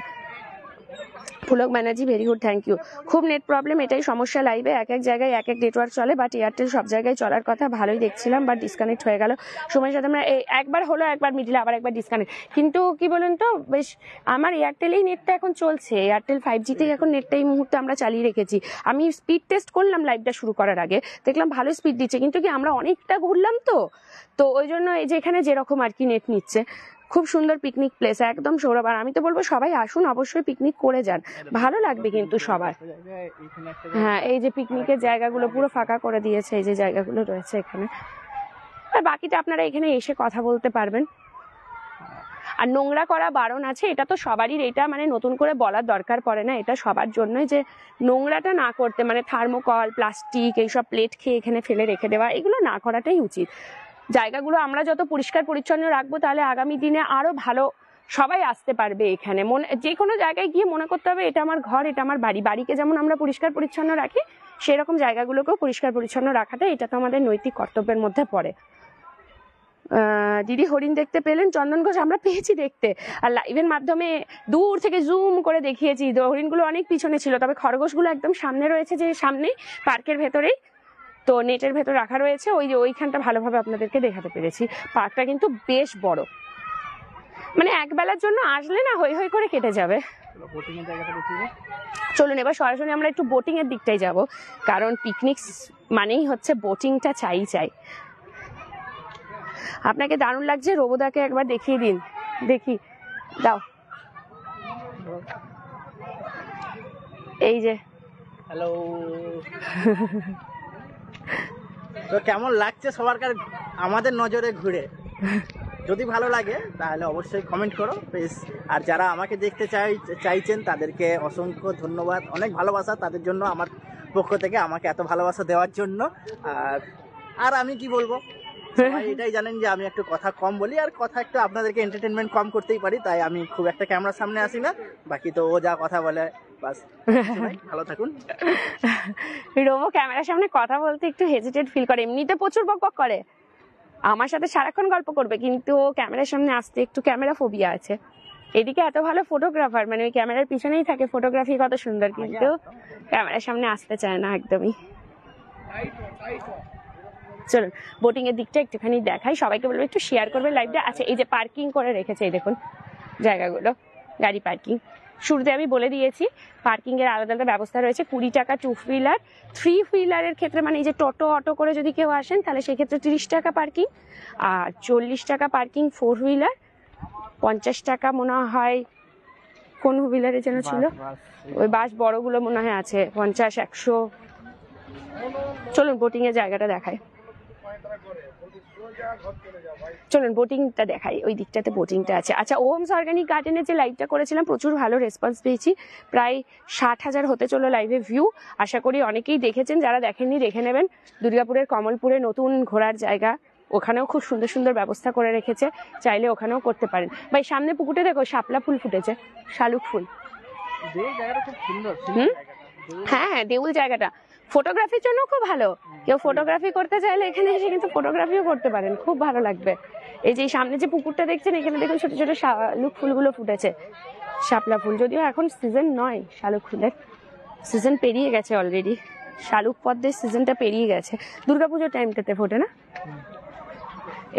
Pulak Banerjee very good, thank you. খুব নেট প্রবলেম, এটাই সমস্যা লাইভে, এক এক জায়গায় এক এক নেটওয়ার্ক চলে, বাট এয়ারটেল সব জায়গায় চলার কথা, ভালোই দেখছিলাম, বাট ডিসকানেক্ট হয়ে গেল সময়ের সাথে। আমরা একবার হলো, একবার মিডিলে, আবার একবার ডিসকানেক্ট। কিন্তু কি বলুন তো, বেশ আমার এয়ারটেলেই নেটটা এখন চলছে, এয়ারটেল 5Gতেই এখন নেটটা এই মুহূর্তে আমরা চালিয়ে রেখেছি। আমি স্পিড টেস্ট করলাম লাইভটা শুরু করার আগে, দেখলাম ভালো স্পিড দিচ্ছে, কিন্তু কি আমরা অনেকটা ঘুরলাম তো ওই জন্য এই যে এখানে যেরকম আর কি নেট নিচ্ছে। খুব সুন্দর পিকনিক প্লেস, একদম সৌরভ। আর আমি তো বলবো সবাই আসুন, অবশ্যই পিকনিক করে যান, ভালো লাগবে কিন্তু সবার। হ্যাঁ, এই যে পিকনিকের জায়গাগুলো পুরো ফাঁকা করে দিয়েছে, এই যে জায়গাগুলো রয়েছে এখানে, আর বাকিটা আপনারা এখানে এসে কথা বলতে পারবেন। আর নোংরা করা বারণ আছে, এটা তো সবারই, এটা মানে নতুন করে বলার দরকার পড়ে না, এটা সবার জন্যই যে নোংরাটা না করতে, মানে থার্মোকল, প্লাস্টিক, এইসব প্লেট খেয়ে এখানে ফেলে রেখে দেওয়া, এগুলো না করাটাই উচিত। জায়গাগুলো আমরা যত পরিষ্কার পরিচ্ছন্ন রাখবো, তাহলে আগামী দিনে আরো ভালো সবাই আসতে পারবে এখানে। যে কোনো জায়গায় গিয়ে মনে করতে হবে এটা আমার ঘর, এটা আমার বাড়ি। বাড়িকে যেমন আমরা পরিষ্কার পরিচ্ছন্ন রাখি, সেরকম জায়গাগুলোকেও পরিষ্কার পরিচ্ছন্ন রাখাটা এটা তো আমাদের নৈতিক কর্তব্যের মধ্যে পড়ে। দিদি হরিণ দেখতে পেলেন? চন্দন ঘোষ, আমরা পেয়েছি দেখতে, আর লাইভের মাধ্যমে দূর থেকে জুম করে দেখিয়েছি। হরিণগুলো অনেক পিছনে ছিল, তবে খরগোশগুলো একদম সামনে রয়েছে, যে সামনেই পার্কের ভেতরেই, তো নেটের ভেতর রাখা রয়েছে, ওইখানটা ভালোভাবে আপনাদেরকে দেখাতে পেরেছি। পার্কটা কিন্তু বেশ বড়, মানে একবেলার জন্য আসলে না হই হই করে কেটে যাবে। চলুন এবার সরাসরি আমরা একটু বোটিং এর দিকটাই যাব, কারণ পিকনিক মানেই হচ্ছে বোটিংটা চাই। আপনাকে দারুণ লাগছে, রোবোদাকে একবার দেখিয়ে দিন, দেখি দাও। এই যে হ্যালো, তো কেমন লাগছে সবার কাছে আমাদের নজরে ঘুরে? যদি ভালো লাগে তাহলে অবশ্যই কমেন্ট করো প্লিজ। আর যারা আমাকে দেখতে চাইছেন তাদেরকে অসংখ্য ধন্যবাদ, অনেক ভালোবাসা তাদের জন্য আমার পক্ষ থেকে, আমাকে এত ভালোবাসা দেওয়ার জন্য। আর আমি কি বলবো, সবাই এটাই জানেন যে আমি একটু কথা কম বলি, আর কথা একটু আপনাদেরকে এন্টারটেনমেন্ট কম করতেই পারি, তাই আমি খুব একটা ক্যামেরার সামনে আসি না। বাকি তো ও যা কথা বলে বাস। ভালো থাকুন। রোমো ক্যামেরার সামনে কথা বলতে একটু হেজিটেট ফিল করে, এমনিতে প্রচুর বকবক করে, আমার সাথে সারাক্ষণ গল্প করবে, কিন্তু ক্যামেরার সামনে আসতে একটু ক্যামেরা ফোবিয়া আছে। এদিকে এত ভালো ফটোগ্রাফার, মানে ওই ক্যামেরার পিছনেই থাকে, ফটোগ্রাফি কত সুন্দর, কিন্তু ক্যামেরার সামনে আসতে চায় না একদমই। চলুন বোটিং এর দিকটা একটুখানি দেখাই, সবাইকে বলবো একটু শেয়ার করবে লাইভটা। আচ্ছা, এই যে পার্কিং করে রেখেছে, এই দেখুন জায়গাগুলো, গাড়ি পার্কিং। শুরুতে আমি বলে দিয়েছি পার্কিং এর আলাদা আলাদা ব্যবস্থা রয়েছে। 20 টাকা 2 হুইলার, 3 হুইলারের ক্ষেত্রে মানে এই যে টোটো অটো করে যদি কেউ আসেন তাহলে সেক্ষেত্রে 30 টাকা পার্কিং, আর 40 টাকা পার্কিং 4 হুইলার, 50 টাকা মনে হয় কোন হুইলারে যেন ছিল, ওই বাস বড়গুলো মনে হয় আছে, 50, 100। চলুন বোটিং এর জায়গাটা দেখায়, চলুন বোটিংটা দেখাই, ওই দিকটাতে বোটিংটা আছে। আচ্ছা, ওমস অর্গানিক গার্ডেনের যে লাইভটা করেছিলাম প্রচুর ভালো রেসপন্স পেয়েছি, প্রায় 60,000 হতে চলো লাইভে ভিউ। আশা করি অনেকেই দেখেছেন, যারা দেখেননি দেখে নেবেন। দুর্গাপুরের কমলপুরে নতুন ঘোরার জায়গা, ওখানেও খুব সুন্দর সুন্দর ব্যবস্থা করে রেখেছে, চাইলে ওখানেও করতে পারেন। ভাই সামনে পুকুরে দেখো শাপলা ফুল ফুটেছে, শালুক ফুল। হ্যাঁ, দেউল জায়গাটা ফটোগ্রাফির জন্য খুব ভালো, কেউ ফটোগ্রাফি করতে চাইলে এখানে এসে কিন্তু ফটোগ্রাফিও করতে পারেন, খুব ভালো লাগবে। এই যে সামনে যে পুকুরটা দেখছেন, এখানে দেখুন ছোট ছোট শালুক ফুলগুলো ফুটেছে, শাপলা ফুল। যদিও এখন সিজন নয় শালুক ফুলের, সিজন পেরিয়ে গেছে অলরেডি, শালুক পদ্মের সিজনটা পেরিয়ে গেছে, দুর্গাপুজোর টাইমটাতে ফোটে না।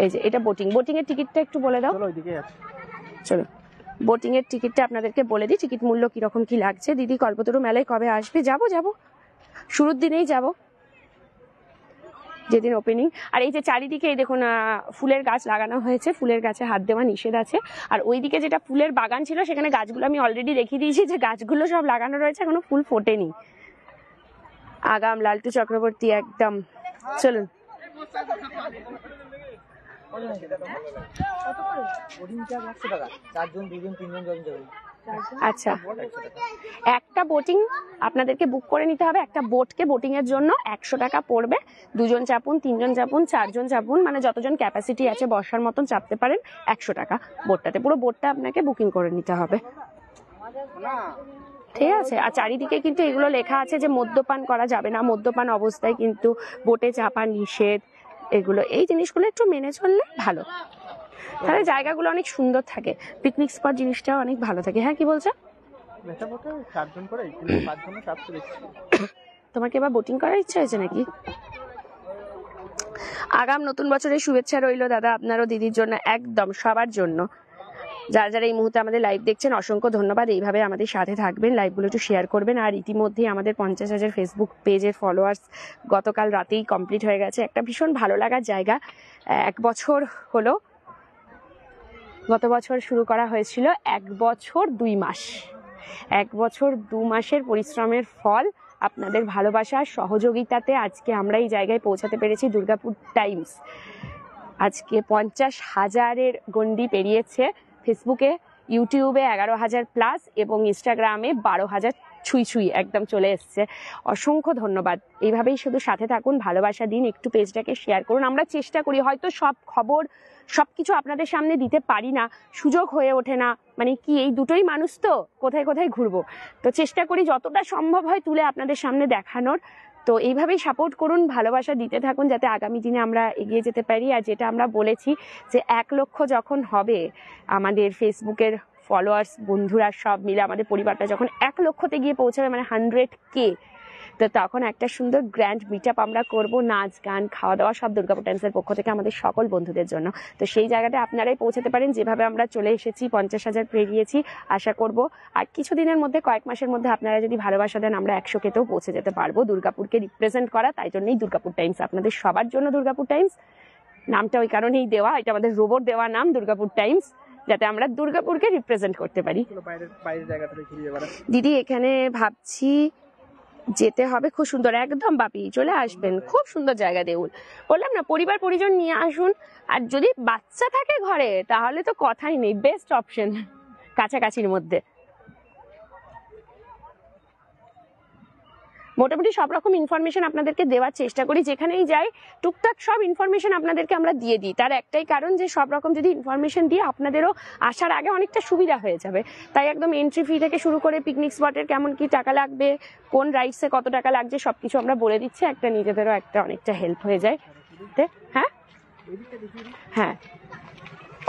এই যে এটা বোটিং এর টিকিটটা একটু বলে দাও। চলো বোটিং এর টিকিটটা আপনাদেরকে বলে দিই, টিকিট মূল্য কিরকম কি লাগছে। দিদি কল্পতরু মেলায় কবে আসবে? যাবো শুরুর দিনেই যাব, যেদিন ওপেনিং। আর এই যে চারিদিকে এই দেখুন ফুলের গাছ লাগানো হয়েছে, ফুলের গাছে হাত দেওয়া নিষেধ আছে। আর ওইদিকে যেটা ফুলের বাগান ছিল সেখানে গাছগুলো আমি অলরেডি দেখিয়ে দিয়েছি, যে গাছগুলো সব লাগানো রয়েছে, এখনো ফুল ফোটেনি। আগাম লালটু চক্রবর্তী একদম। চলুন আচ্ছা, একটা বোটিং আপনাদেরকে বুক করে নিতে হবে, একটা বোটকে বোটিং এর জন্য 100 টাকা পড়বে। 2 জন চাপুন, 3 জন চাপুন, 4 জন চাপুন, মানে যতজন ক্যাপাসিটি আছে বসার মতন চাপতে পারেন, 100 টাকা বোটটাতে। পুরো বোটটা আপনাকে বুকিং করে নিতে হবে, ঠিক আছে। আর চারিদিকে কিন্তু এগুলো লেখা আছে যে মদ্যপান করা যাবে না, মদ্যপান অবস্থায় কিন্তু বোটে চাপা নিষেধ, এগুলো এই জিনিসগুলো একটু মেনে চললে ভালো, তাহলে জায়গাগুলো অনেক সুন্দর থাকে, পিকনিক স্পট জিনিসটাও অনেক ভালো থাকে। হ্যাঁ কি বলছো? বেচা পড়তে 4 জন করে, কিন্তু 5 জনের চাপ তো বেশি। তোমার কি এবার বোটিং করার ইচ্ছা হয়েছে নাকি? আগাম নতুন বছরের শুভেচ্ছা রইল দাদা আপনারও, দিদির জন্য, একদম সবার জন্য। যারা যারা এই মুহূর্তে আমাদের লাইভ দেখছেন অসংখ্য ধন্যবাদ। এইভাবে আমাদের সাথে থাকবেন, লাইভগুলো একটু শেয়ার করবেন। আর ইতিমধ্যেই আমাদের 50,000 ফেসবুক পেজের ফলোয়ার্স গতকাল রাতেই কমপ্লিট হয়ে গেছে। একটা ভীষণ ভালো লাগার জায়গা। 1 বছর হলো, গত বছর শুরু করা হয়েছিল। 1 বছর 2 মাস, 1 বছর 2 মাসের পরিশ্রমের ফল, আপনাদের ভালোবাসার সহযোগিতাতে আজকে আমরা এই জায়গায় পৌঁছাতে পেরেছি। দুর্গাপুর টাইমস আজকে 50,000-এর গণ্ডি পেরিয়েছে। ফেসবুকে, ইউটিউবে 11,000+ এবং ইনস্টাগ্রামে 12,000 ছুঁই একদম চলে এসছে। অসংখ্য ধন্যবাদ। এইভাবেই শুধু সাথে থাকুন, ভালোবাসা দিন, একটু পেজটাকে শেয়ার করুন। আমরা চেষ্টা করি, হয়তো সব খবর সবকিছু আপনাদের সামনে দিতে পারি না, সুযোগ হয়ে ওঠে না, মানে কি এই দুটোই মানুষ তো, কোথায় কোথায় ঘুরবো, তো চেষ্টা করি যতটা সম্ভব হয় তুলে আপনাদের সামনে দেখানোর। তো এইভাবেই সাপোর্ট করুন, ভালোবাসা দিতে থাকুন, যাতে আগামী দিনে আমরা এগিয়ে যেতে পারি। আর যেটা আমরা বলেছি যে 1 লক্ষ যখন হবে আমাদের ফেসবুকের ফলোয়ার্স বন্ধুরা সব মিলে, আমাদের পরিবারটা যখন 1 লক্ষতে গিয়ে পৌঁছাবে, মানে 100K, তো তখন একটা সুন্দর গ্র্যান্ড মিট আপ আমরা করবো, নাচ গান খাওয়া দাওয়া সব দুর্গাপুর টাইমসের পক্ষ থেকে আমাদের সকল বন্ধুদের জন্য। তো সেই জায়গাটা আপনারাই পৌঁছাতে পারেন, যেভাবে আমরা চলে এসেছি 50,000 পেরিয়েছি। আশা করব আর কিছুদিনের মধ্যে, কয়েক মাসের মধ্যে আপনারা যদি ভালোবাসা দেন, আমরা 100Kতেও পৌঁছে যেতে পারবো। দুর্গাপুরকে রিপ্রেজেন্ট করা, তাই জন্যই দুর্গাপুর টাইমস, আপনাদের সবার জন্য দুর্গাপুর টাইমস নামটা ওই কারণেই দেওয়া। এটা আমাদের রোবট দেওয়া নাম, দুর্গাপুর টাইমস, যাতে আমরা দুর্গাপুরকে রিপ্রেজেন্ট করতে পারি। দিদি এখানে ভাবছি যেতে হবে, খুব সুন্দর, একদম বাপি চলে আসবেন, খুব সুন্দর জায়গা দেউল। বললাম না, পরিবার পরিজন নিয়ে আসুন। আর যদি বাচ্চা থাকে ঘরে তাহলে তো কথাই নেই, বেস্ট অপশন কাছাকাছির মধ্যে। মোটামুটি সব রকম ইনফরমেশন আপনাদেরকে দেওয়ার চেষ্টা করি, যেখানেই যাই টুকটাক সব ইনফরমেশন আপনাদেরকে আমরা দিয়ে দিই। তার একটাই কারণ যে সব রকম যদি ইনফরমেশন দিই, আপনাদেরও আসার আগে অনেকটা সুবিধা হয়ে যাবে। তাই একদম এন্ট্রি ফি থেকে শুরু করে পিকনিক স্পটের কেমন কি টাকা লাগবে, কোন রাইডসে কত টাকা লাগছে, সবকিছু আমরা বলে দিচ্ছি। একটা নিজেদেরও একটা অনেকটা হেল্প হয়ে যায়। হ্যাঁ হ্যাঁ,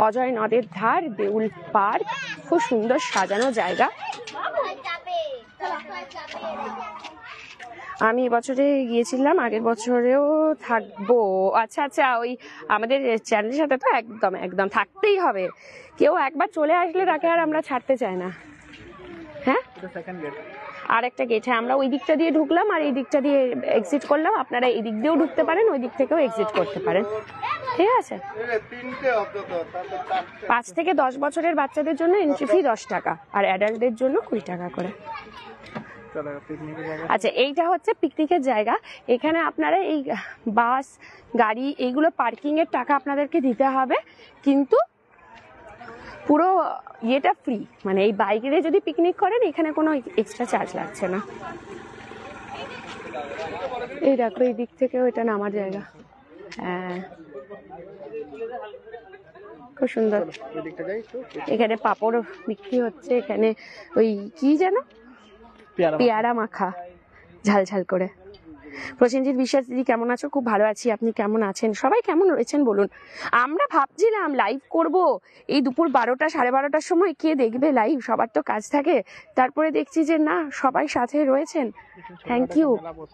অজয় নদের ধার, দেউল পার্ক, খুব সুন্দর সাজানো জায়গা। আমি এবছরে গিয়েছিলাম, আগের বছরেও থাকবো। আচ্ছা আচ্ছা, ওই আমাদের চ্যানেলের সাথে তো একদম একদম থাকতেই হবে। কেউ একবার চলে আসলে তাকে আর আমরা ছাড়তে চাই না। হ্যাঁ, আর একটা গেট, হ্যাঁ, আমরা ওই দিকটা দিয়ে ঢুকলাম আর এই দিকটা দিয়ে এক্সিট করলাম। আপনারা এই দিক দিয়েও ঢুকতে পারেন, ওই দিক থেকেও এক্সিট করতে পারেন, ঠিক আছে। 5 থেকে 10 বছরের বাচ্চাদের জন্য এন্ট্রি ফি 10 টাকা, আর অ্যাডাল্টদের জন্য 20 টাকা করে। আচ্ছা, এইটা হচ্ছে পিকনিকের জায়গা। এখানে আপনারা এই বাস গাড়ি এইগুলো পার্কিং এর টাকা আপনাদেরকে দিতে হবে, কিন্তু পুরো ইয়েটা ফ্রি। মানে এই বাইকে যদি পিকনিক করেন, এখানে কোনো এক্সট্রা চার্জ লাগছে না। এই দেখো, এই দিক থেকে ওইটা নামার জায়গা। হ্যাঁ, খুব সুন্দর। এখানে পাপড় বিক্রি হচ্ছে, এখানে ওই কি যেন পেয়ারা মাখা ঝাল ঝাল করে। প্রসেনজিৎ বিশ্বাস, দিদি কেমন আছো? খুব ভালো আছি, আপনি কেমন আছেন? সবাই কেমন রয়েছেন বলুন। আমরা ভাবছিলাম লাইভ করব এই দুপুর 12টা 12:30টার সময়, কে দেখবে লাইভ, সবার তো কাজ থাকে। তারপরে দেখছি যে না, সবাই সাথে রয়েছেন, থ্যাংক ইউ।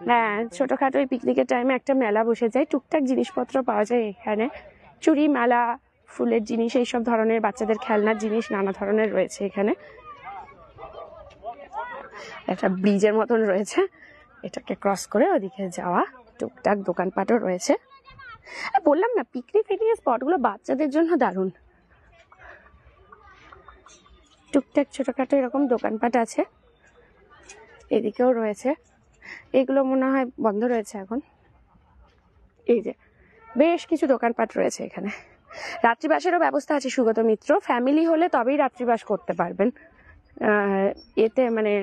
হ্যাঁ, ছোটখাটো এই পিকনিকের টাইমে একটা মেলা বসে যায়, টুকটাক জিনিসপত্র পাওয়া যায় এখানে, চুড়ি মেলা, ফুলের জিনিস, এইসব ধরনের, বাচ্চাদের খেলনার জিনিস নানা ধরনের রয়েছে এখানে। একটা ব্রিজের মতন রয়েছে, এটাকে ক্রস করে ওদিকে যাওয়া, টুকটাক দোকানপাটও রয়েছে। বললাম না, পিকনিক স্পটগুলো বাচ্চাদের জন্য দারুণ। টুকটাক ছোটখাটো এরকম দোকানপাট আছে, এদিকেও রয়েছে। এগুলো মনে হয় বন্ধ রয়েছে এখন। এই যে বেশ কিছু দোকানপাট রয়েছে এখানে। রাত্রিবাসেরও ব্যবস্থা আছে সুগত মিত্র, ফ্যামিলি হলে তবেই রাত্রিবাস করতে পারবেন। এতে মানে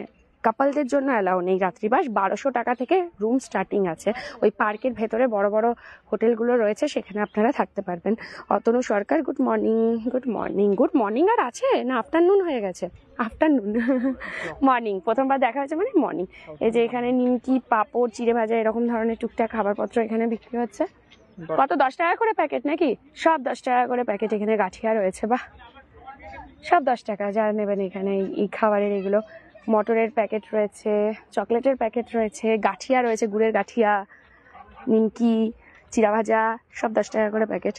কাপলদের জন্য অ্যালাউ নেই রাত্রিবাস। 1200 টাকা থেকে রুম স্টার্টিং আছে। ওই পার্কের ভেতরে বড় বড় হোটেলগুলো রয়েছে, সেখানে আপনারা থাকতে পারবেন। Atanu Sarkar, good morning. Good morning, good morning আর আছে না, আফটারনুন হয়ে গেছে, আফটারনুন মর্নিং প্রথমবার দেখা হয়েছে মানে মর্নিং। এই যে এখানে নিমকি, পাঁপড়, চিড়ে ভাজা এরকম ধরনের টুকটাক খাবারপত্র এখানে বিক্রি হচ্ছে। কত, 10 টাকা করে প্যাকেট নাকি? সব 10 টাকা করে প্যাকেট। এখানে গাঠিয়া রয়েছে, বাহ, সব 10 টাকা, যারা নেবেন এখানে এই খাবারের এগুলো মটরের প্যাকেট রয়েছে, চকলেটের প্যাকেট রয়েছে, গাঠিয়া রয়েছে, গুড়ের গাঠিয়া, নিমকি, চিড়া ভাজা, সব 10 টাকা করে প্যাকেট।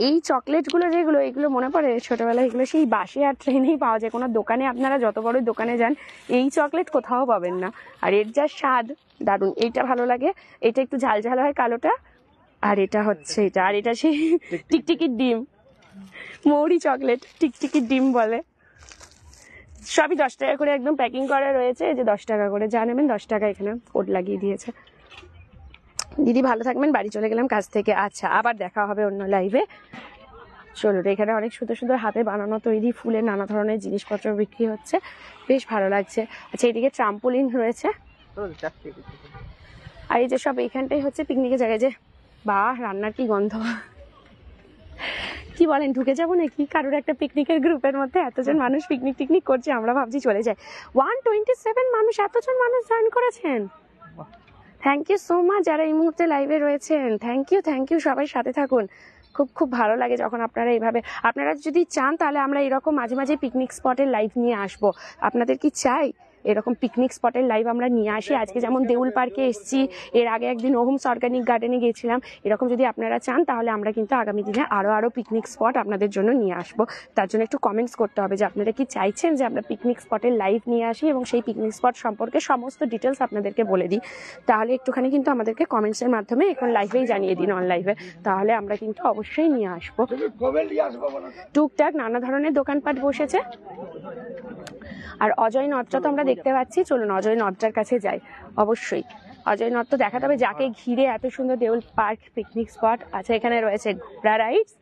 এই চকলেটগুলো যেগুলো, এগুলো মনে পড়ে ছোটবেলায়, এগুলো সেই বাসে আর ট্রেনেই পাওয়া যায়। কোনো দোকানে আপনারা যত বড় দোকানে যান এই চকলেট কোথাও পাবেন না। আর এর যা স্বাদ দারুণ, এইটা ভালো লাগে। এটা একটু ঝাল ঝাল হয় কালোটা, আর এটা হচ্ছে এটা, আর এটা সেই টিকটিকির ডিম, মৌরি চকলেট, টিকটিকির ডিম বলে। সবই 10 টাকা করে একদম প্যাকিং করা রয়েছে। এই যে 10 টাকা করে, যা নেবেন 10 টাকা, এখানে কোড লাগিয়ে দিয়েছে। দিদি ভালো থাকবেন, বাড়ি চলে গেলাম কাজ থেকে। আচ্ছা, আবার দেখা হবে অন্য লাইভে। চলুন, এখানে অনেক সুন্দর সুন্দর হাতে বানানো তৈরি ফুলের নানা ধরনের জিনিসপত্র বিক্রি হচ্ছে, বেশ ভালো লাগছে। আচ্ছা, এদিকে ট্রাম্পোলিন রয়েছে, আর এই যে সব এইখানটাই হচ্ছে পিকনিকের জায়গায়। যে বাহ, রান্নার কি গন্ধ! কি বলেন, ঢুকে যাবো নাকি কারোর একটা পিকনিকের গ্রুপের মধ্যে? এতজন মানুষ পিকনিক করছে, আমরা ভাবছি চলে যায়। 127 মানুষ, এতজন মানুষ জয়েন করেছেন। থ্যাংক ইউ সো মাচ যারা এই মুহূর্তে লাইভে রয়েছেন। থ্যাংক ইউ, সবাই সাথে থাকুন। খুব ভালো লাগে যখন আপনারা এইভাবে, আপনারা যদি চান তাহলে আমরা এরকম মাঝে মাঝে পিকনিক স্পটের লাইভ নিয়ে আসবো। আপনাদের কি চাই এরকম পিকনিক স্পটের লাইভ আমরা নিয়ে আসি? আজকে যেমন দেউল পার্কে এসেছি, এর আগে একদিন ওহমস অর্গানিক গার্ডেনে গিয়েছিলাম। এরকম যদি আপনারা চান তাহলে আমরা কিন্তু আগামী দিনে আরো পিকনিক স্পট আপনাদের জন্য নিয়ে আসবো। তার জন্য একটু কমেন্টস করতে হবে যে আপনারা কি চাইছেন যে আমরা পিকনিক স্পটের লাইভ নিয়ে আসি এবং সেই পিকনিক স্পট সম্পর্কে সমস্ত ডিটেলস আপনাদেরকে বলে দিই। তাহলে একটুখানি কিন্তু আমাদেরকে কমেন্টসের মাধ্যমে এখন লাইভেই জানিয়ে দিন, অন লাইভে, তাহলে আমরা কিন্তু অবশ্যই নিয়ে আসবো। টুকটাক নানা ধরনের দোকানপাট বসেছে। আর অজয় নদটা তো আমরা দেখতে পাচ্ছি, চলুন অজয় নদটার কাছে যাই। অবশ্যই অজয় নদ তো দেখাতে হবে, যাকে ঘিরে এত সুন্দর দেউল পার্ক পিকনিক স্পট। আচ্ছা, এখানে রয়েছে ঘোড়া রাইডস,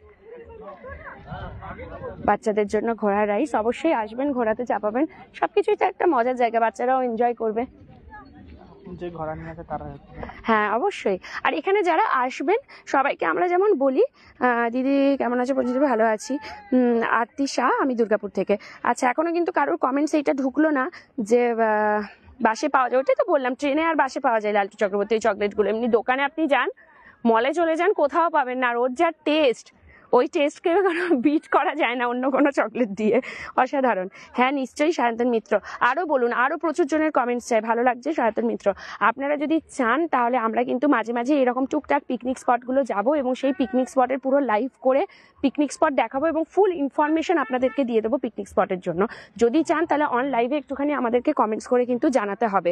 বাচ্চাদের জন্য ঘোড়া রাইডস। অবশ্যই আসবেন, ঘোড়াতে চাপাবেন, সবকিছুই তো একটা মজার জায়গা, বাচ্চারাও এনজয় করবে। হ্যাঁ, অবশ্যই। আর এখানে যারা আসবেন সবাইকে আমরা যেমন বলি, দিদি কেমন আছে? পরিচিত, ভালো আছি। আরতি শাহ, আমি দুর্গাপুর থেকে। আচ্ছা, এখনো কিন্তু কারোর কমেন্টস এইটা ঢুকলো না যে বাসে পাওয়া যায়। ওটাই তো বললাম, ট্রেনে আর বাসে পাওয়া যায় লালটু চক্রবর্তী এই চকলেটগুলো। এমনি দোকানে আপনি যান, মলে চলে যান, কোথাও পাবেন না। আর ওর যা টেস্ট, ওই টেস্টকে বিট করা যায় না অন্য কোনো চকলেট দিয়ে। অসাধারণ। হ্যাঁ, নিশ্চয়ই সায়ন্তন মিত্র। আরো বলুন, আরো প্রচুর জনের কমেন্টস চাই। ভালো লাগছে সায়ন্তন মিত্র। আপনারা যদি চান তাহলে আমরা কিন্তু মাঝে মাঝে এরকম টুকটাক পিকনিক স্পটগুলো যাব এবং সেই পিকনিক স্পটের পুরো লাইভ করে পিকনিক স্পট দেখাবো এবং ফুল ইনফরমেশন আপনাদেরকে দিয়ে দেবো পিকনিক স্পটের জন্য। যদি চান তাহলে অন লাইভে একটুখানি আমাদেরকে কমেন্টস করে কিন্তু জানাতে হবে।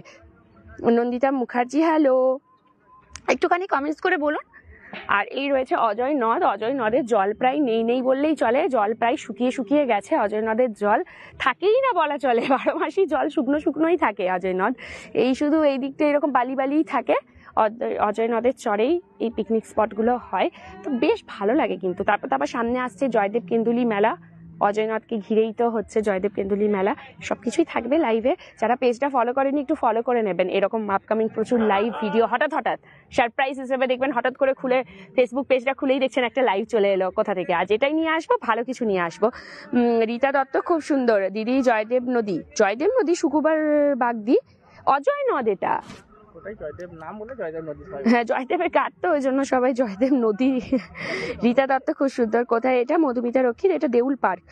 নন্দিতা মুখার্জি, হ্যালো, একটুখানি কমেন্টস করে বলুন। আর এই রয়েছে অজয় নদ। অজয় নদের জল প্রায় নেই বললেই চলে, জল প্রায় শুকিয়ে গেছে। অজয় নদের জল থাকেই না বলা চলে, 12 মাসই জল শুকনোই থাকে অজয় নদ। এই শুধু এই দিকটা এরকম বালিই থাকে। অজয় নদের চরেই এই পিকনিক স্পটগুলো হয়, তো বেশ ভালো লাগে কিন্তু। তারপর সামনে আসছে জয়দেব কেন্দুলি মেলা। অজয়নাথকে ঘিরেই তো হচ্ছে জয়দেব কেন্দুলি মেলা। সবকিছুই থাকবে লাইভে। যারা পেজটা ফলো করেনি একটু ফলো করে নেবেন। এরকম আপকামিং প্রচুর লাইভ ভিডিও হঠাৎ সারপ্রাইজ হিসেবে দেখবেন, হঠাৎ করে খুলে ফেসবুক পেজটা খুলেই দেখছেন একটা লাইভ চলে এলো কোথা থেকে। আজ এটাই নিয়ে আসবো, ভালো কিছু নিয়ে আসবো। রীতা দত্ত, খুব সুন্দর দিদি। জয়দেব নদী সুকুবার বাগদি, অজয় নদ এটা। হ্যাঁ, জয়দেবের কাঠ তো, ওই জন্য সবাই জয়দেব নদী। রীতা দত্ত, খুব সুন্দর। কোথায় এটা? মধুমিতা রক্ষীর, এটা দেউল পার্ক।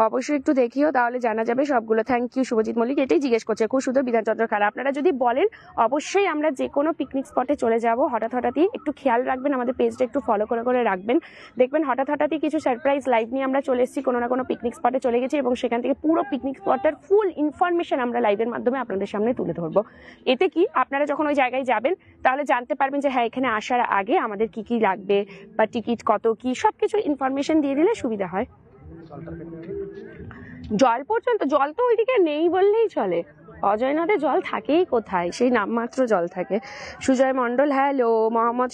অবশ্যই একটু দেখিও, তাহলে জানা যাবে সবগুলো। থ্যাংক ইউ শুভজিৎ মল্লিক, এটাই জিজ্ঞেস করছে। খুব সুন্দর বিধানচন্দ্র খাড়া। আপনারা যদি বলেন অবশ্যই আমরা যে কোনো পিকনিক স্পটে চলে যাব। হঠাৎই একটু খেয়াল রাখবেন, আমাদের পেজটা একটু ফলো করে রাখবেন। দেখবেন হঠাৎই কিছু সারপ্রাইজ লাইভ নিয়ে আমরা চলে এসেছি, কোনো না কোনো পিকনিক স্পটে চলে গেছি এবং সেখান থেকে পুরো পিকনিক স্পটটার ফুল ইনফরমেশন আমরা লাইভের মাধ্যমে আপনাদের সামনে তুলে ধরবো। এতে কি আপনারা যখন ওই জায়গায় যাবেন তাহলে জানতে পারবেন যে হ্যাঁ, এখানে আসার আগে আমাদের কি লাগবে বা টিকিট কত কি, সবকিছু ইনফরমেশন দিয়ে দিলে সুবিধা হয়। জল পর্যন্ত, জল তো ওইদিকে নেই বললেই চলে। অজয় নদে জল থাকেই কোথায়, সেই নামমাত্র জল থাকে। সুজয় মণ্ডল, হ্যালো। মোহাম্মদ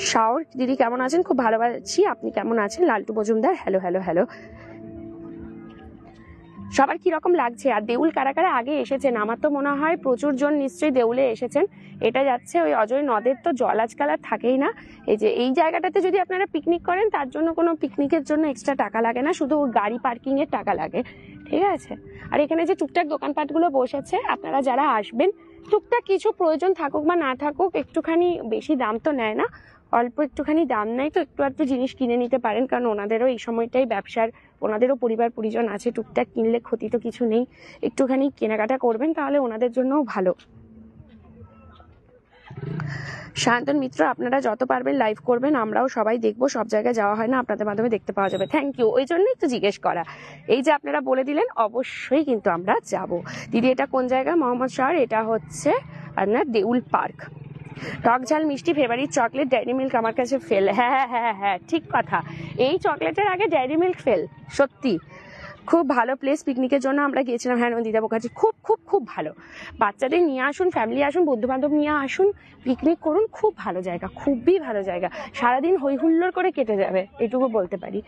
শাওর, দিদি কেমন আছেন? খুব ভালো আছি, আপনি কেমন আছেন? লালটু মজুমদার, হ্যালো। সবার কিরকম লাগছে? আর দেউল কারা আগে এসেছেন? আমার তো মনে হয় প্রচুর জন নিশ্চয়ই দেউলে এসেছেন। এটা যাচ্ছে ওই অজয় নদের, তো জল আজকাল আর থাকেই না। এই যে এই জায়গাটাতে যদি আপনারা পিকনিক করেন তার জন্য কোনো পিকনিকের জন্য এক্সট্রা টাকা লাগে না, শুধু গাড়ি পার্কিং এর টাকা লাগে, ঠিক আছে? আর এখানে যে টুকটাক দোকানপাটগুলো বসেছে, আপনারা যারা আসবেন টুকটাক কিছু প্রয়োজন থাকুক বা না থাকুক, একটুখানি বেশি দাম তো নেয় না, অল্প একটুখানি দাম নেয়, তো একটু জিনিস কিনে নিতে পারেন, কারণ ওনাদেরও এই সময়টাই ব্যবসার ওনাদেরও পরিবার পরিজন আছে, টুকটাক কিনলে ক্ষতি তো কিছু নেই, একটুখানি কেনাকাটা করবেন তাহলে ওনাদের জন্যও ভালো। সায়ন্তন মিত্র, আপনারা যত পারবেন লাইভ করবেন, আমরাও সবাই দেখবো, সব জায়গায় যাওয়া হয় না, আপনাদের মাধ্যমে দেখতে পাওয়া যাবে। থ্যাংক ইউ, ওই জন্যই তো জিজ্ঞেস করা, এই যে আপনারা বলে দিলেন অবশ্যই কিন্তু আমরা যাব। দিদি এটা কোন জায়গা? মোহাম্মদ শাহর, এটা হচ্ছে আপনার দেউল পার্ক। টক ঝাল মিষ্টি ফেভারিট চকলেট ডেয়ারি মিল্ক আমার কাছে ফেল। হ্যাঁ হ্যাঁ হ্যাঁ হ্যাঁ, ঠিক কথা, এই চকলেটের আগে ডেয়ারি মিল্ক ফেল, সত্যি। খুব ভালো প্লেস, পিকনিকের জন্য আমরা গিয়েছিলাম। হ্যাঁ নন্দিতা মুখার্জি, খুব খুব খুব ভালো। বাচ্চাদের নিয়ে আসুন, ফ্যামিলি আসুন, বন্ধু বান্ধব নিয়ে আসুন, পিকনিক করুন, খুব ভালো জায়গা, খুবই ভালো জায়গা। সারাদিন হই হুল্লোড় করে কেটে যাবে, এটুকু বলতে পারি।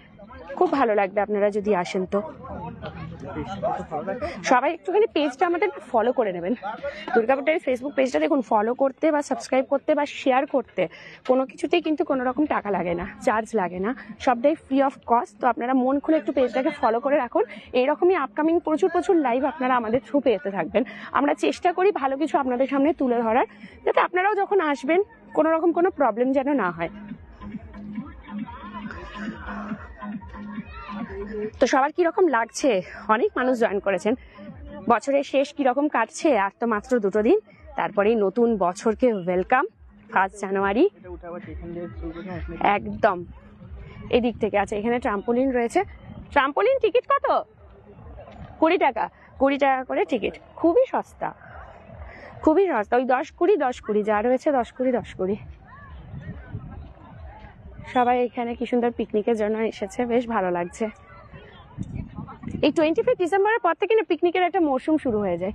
খুব ভালো লাগবে আপনারা যদি আসেন। তো সবাই একটুখানি পেজটা আমাদের ফলো করে নেবেন, দুর্গাপুরের ফেসবুক পেজটা দেখুন, ফলো করতে বা সাবস্ক্রাইব করতে বা শেয়ার করতে কোনো কিছুতেই কিন্তু কোনো রকম টাকা লাগে না, চার্জ লাগে না, সবটাই ফ্রি অফ কস্ট। তো আপনারা মন খুলে একটু পেজটাকে ফলো করে রাখুন। এইরকমই আপকামিং প্রচুর প্রচুর লাইভ আপনারা আমাদের থ্রু পেতে থাকবেন। আমরা চেষ্টা করি ভালো কিছু আপনাদের সামনে তুলে ধরার, যাতে আপনারাও যখন আসবেন কোনো রকম কোনো প্রবলেম যেন না হয়। তো সবার কিরকম লাগছে? অনেক মানুষ জয়েন করেছেন। বছরের শেষ কিরকম কাটছে? আর তো মাত্র 2 দিন, তারপরেই নতুন বছরকে ওয়েলকাম, 1 জানুয়ারি। একদম এদিক থেকে আছে, এখানে ট্রাম্পোলিন রয়েছে। ট্রাম্পোলিন টিকিট কত? 20 টাকা, 20 টাকা করে টিকিট, খুবই সস্তা, খুবই সস্তা। ওই 10-20 10-20 যা রয়েছে, 10-20 10-20। সবাই এখানে কি সুন্দর পিকনিকের জন্য এসেছে, বেশ ভালো লাগছে। এই 25 ডিসেম্বরের পর থেকে না পিকনিকের একটা মরশুম শুরু হয়ে যায়।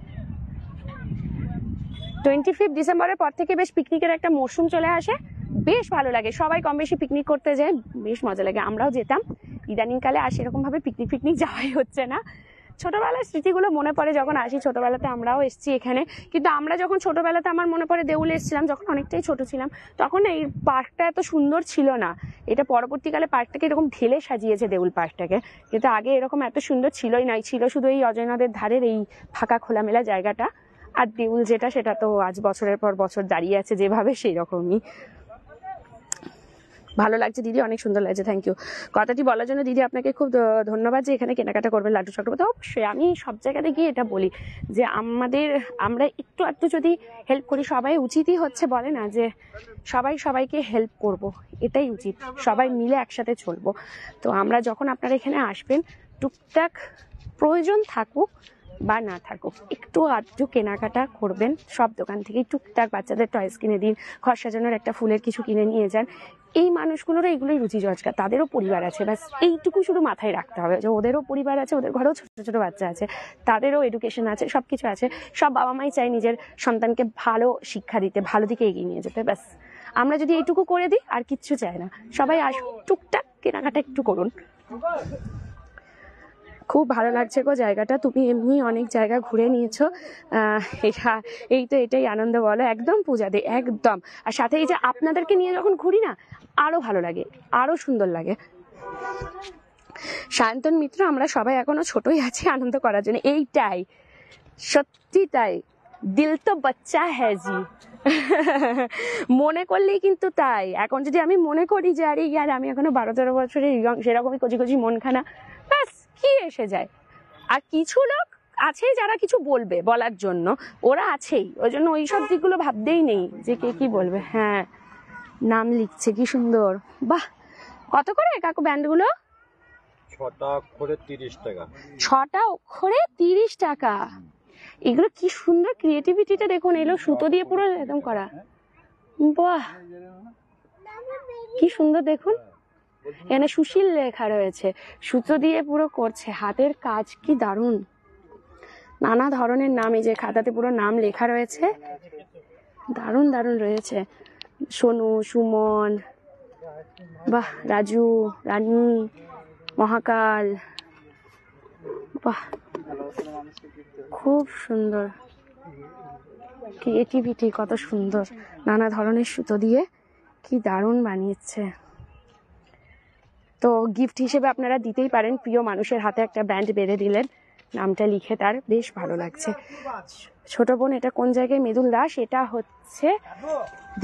25 ডিসেম্বরের পর থেকে বেশ পিকনিকের একটা মরশুম চলে আসে, বেশ ভালো লাগে। সবাই কম বেশি পিকনিক করতে যায়, বেশ মজা লাগে। আমরাও যেতাম, ইদানিংকালে আর সেরকম ভাবে পিকনিক যাওয়াই হচ্ছে না। ছোটবেলার স্মৃতিগুলো মনে পড়ে যখন আসি, ছোটবেলাতে আমরাও এসেছি এখানে। কিন্তু আমরা যখন ছোটবেলাতে, আমার মনে পড়ে দেউলে এসেছিলাম যখন অনেকটাই ছোট ছিলাম, তখন এই পার্কটা এত সুন্দর ছিল না। এটা পরবর্তীকালে পার্কটাকে এরকম ঢেলে সাজিয়েছে দেউল পার্কটাকে, কিন্তু আগে এরকম এত সুন্দর ছিলই নাই, ছিল শুধু এই অজয় নদের ধারের এই ফাঁকা খোলামেলা জায়গাটা। আর দেউল যেটা, সেটা তো আজ বছরের পর বছর দাঁড়িয়ে আছে যেভাবে, সেই রকমই। ভালো লাগছে দিদি, অনেক সুন্দর লাগছে, থ্যাংক ইউ। কথাটি বলার জন্য দিদি আপনাকে খুব ধন্যবাদ যে এখানে কেনাকাটা করবেন লাড্ডু চক্রবর্তী। অবশ্যই আমি সব জায়গাতে গিয়ে এটা বলি যে আমরা একটু একটু যদি হেল্প করি, সবাই উচিতই হচ্ছে, বলে না যে সবাই সবাইকে হেল্প করব, এটাই উচিত, সবাই মিলে একসাথে চলবো। তো আমরা যখন আপনারা এখানে আসবেন, টুকটাক প্রয়োজন থাকুক বা না থাকুক, একটু আধটু কেনাকাটা করবেন সব দোকান থেকে। টুকটাক বাচ্চাদের টয়েস কিনে দিন, ঘর সাজানোর একটা ফুলের কিছু কিনে নিয়ে যান। এই মানুষগুলোরও এগুলোই রুচি রোজগার, তাদেরও পরিবার আছে, ব্যাস এইটুকু শুধু মাথায় রাখতে হবে যে ওদেরও পরিবার আছে, ওদের ঘরেও ছোট ছোট বাচ্চা আছে, তাদেরও এডুকেশন আছে, সব কিছু আছে। সব বাবা মাই চাই নিজের সন্তানকে ভালো শিক্ষা দিতে, ভালো দিকে এগিয়ে নিয়ে যেতে। ব্যাস আমরা যদি এইটুকু করে দিই, আর কিচ্ছু চাই না। সবাই আসুন, টুকটাক কেনাকাটা একটু করুন। খুব ভালো লাগছে গো জায়গাটা, তুমি এমনি অনেক জায়গা ঘুরে নিয়েছো, এটাই আনন্দ বলো। একদম পূজা দে, একদম। আর সাথে এই যে আপনাদেরকে নিয়ে যখন ঘুরি না, আরো ভালো লাগে, আরো সুন্দর লাগে। সায়ন্তন মিত্র, আমরা সবাই এখনো ছোটই আছি আনন্দ করার জন্য, এইটাই সত্যি তাই। দিল তো বাচ্চা হ্যাঁ জি, মনে করলেই কিন্তু তাই। এখন যদি আমি মনে করি যে আরে ইয়ার আমি এখনো 12-13 বছরের ইয়ং, সেরকমই কচি কচি মনখানা, ব্যাস কি এসে যায়। আর কিছু লোক আছে যারা কিছু বলবে, বলার জন্য ওরা আছেই, ওই জন্য ওই সব দিকগুলো ভাবতেই নেই যে কে কি বলবে। হ্যাঁ, নাম লিখছে, কি সুন্দর, বাহ। কত করে কাকু ব্যান্ডগুলো? 6টা অক্ষরে 30 টাকা। 6টা অক্ষরে 30 টাকা। এগুলো কি সুন্দর ক্রিয়েটিভিটিটা দেখুন, এগুলো সুতো দিয়ে পুরো একদম করা, বাহ কি সুন্দর দেখুন। এখানে সুশীল লেখা রয়েছে, সুতো দিয়ে পুরো করছে, হাতের কাজ কি দারুণ। নানা ধরনের নাম, এই যে খাতাতে পুরো নাম লেখা রয়েছে, দারুণ দারুণ রয়েছে। সোনু, সুমন, বাহ, রাজু, রানী, মহাকাল, বাহ খুব সুন্দর ক্রিয়েটিভিটি, কত সুন্দর নানা ধরনের সুতো দিয়ে কি দারুণ বানিয়েছে। তো গিফট হিসেবে আপনারা দিতেই পারেন, প্রিয় মানুষের হাতে একটা ব্যান্ড বেঁধে দিলেন, নামটা লিখে, তার বেশ ভালো লাগছে। ছোট বোন, এটা কোন জায়গায়? মৃদুল দাস, এটা হচ্ছে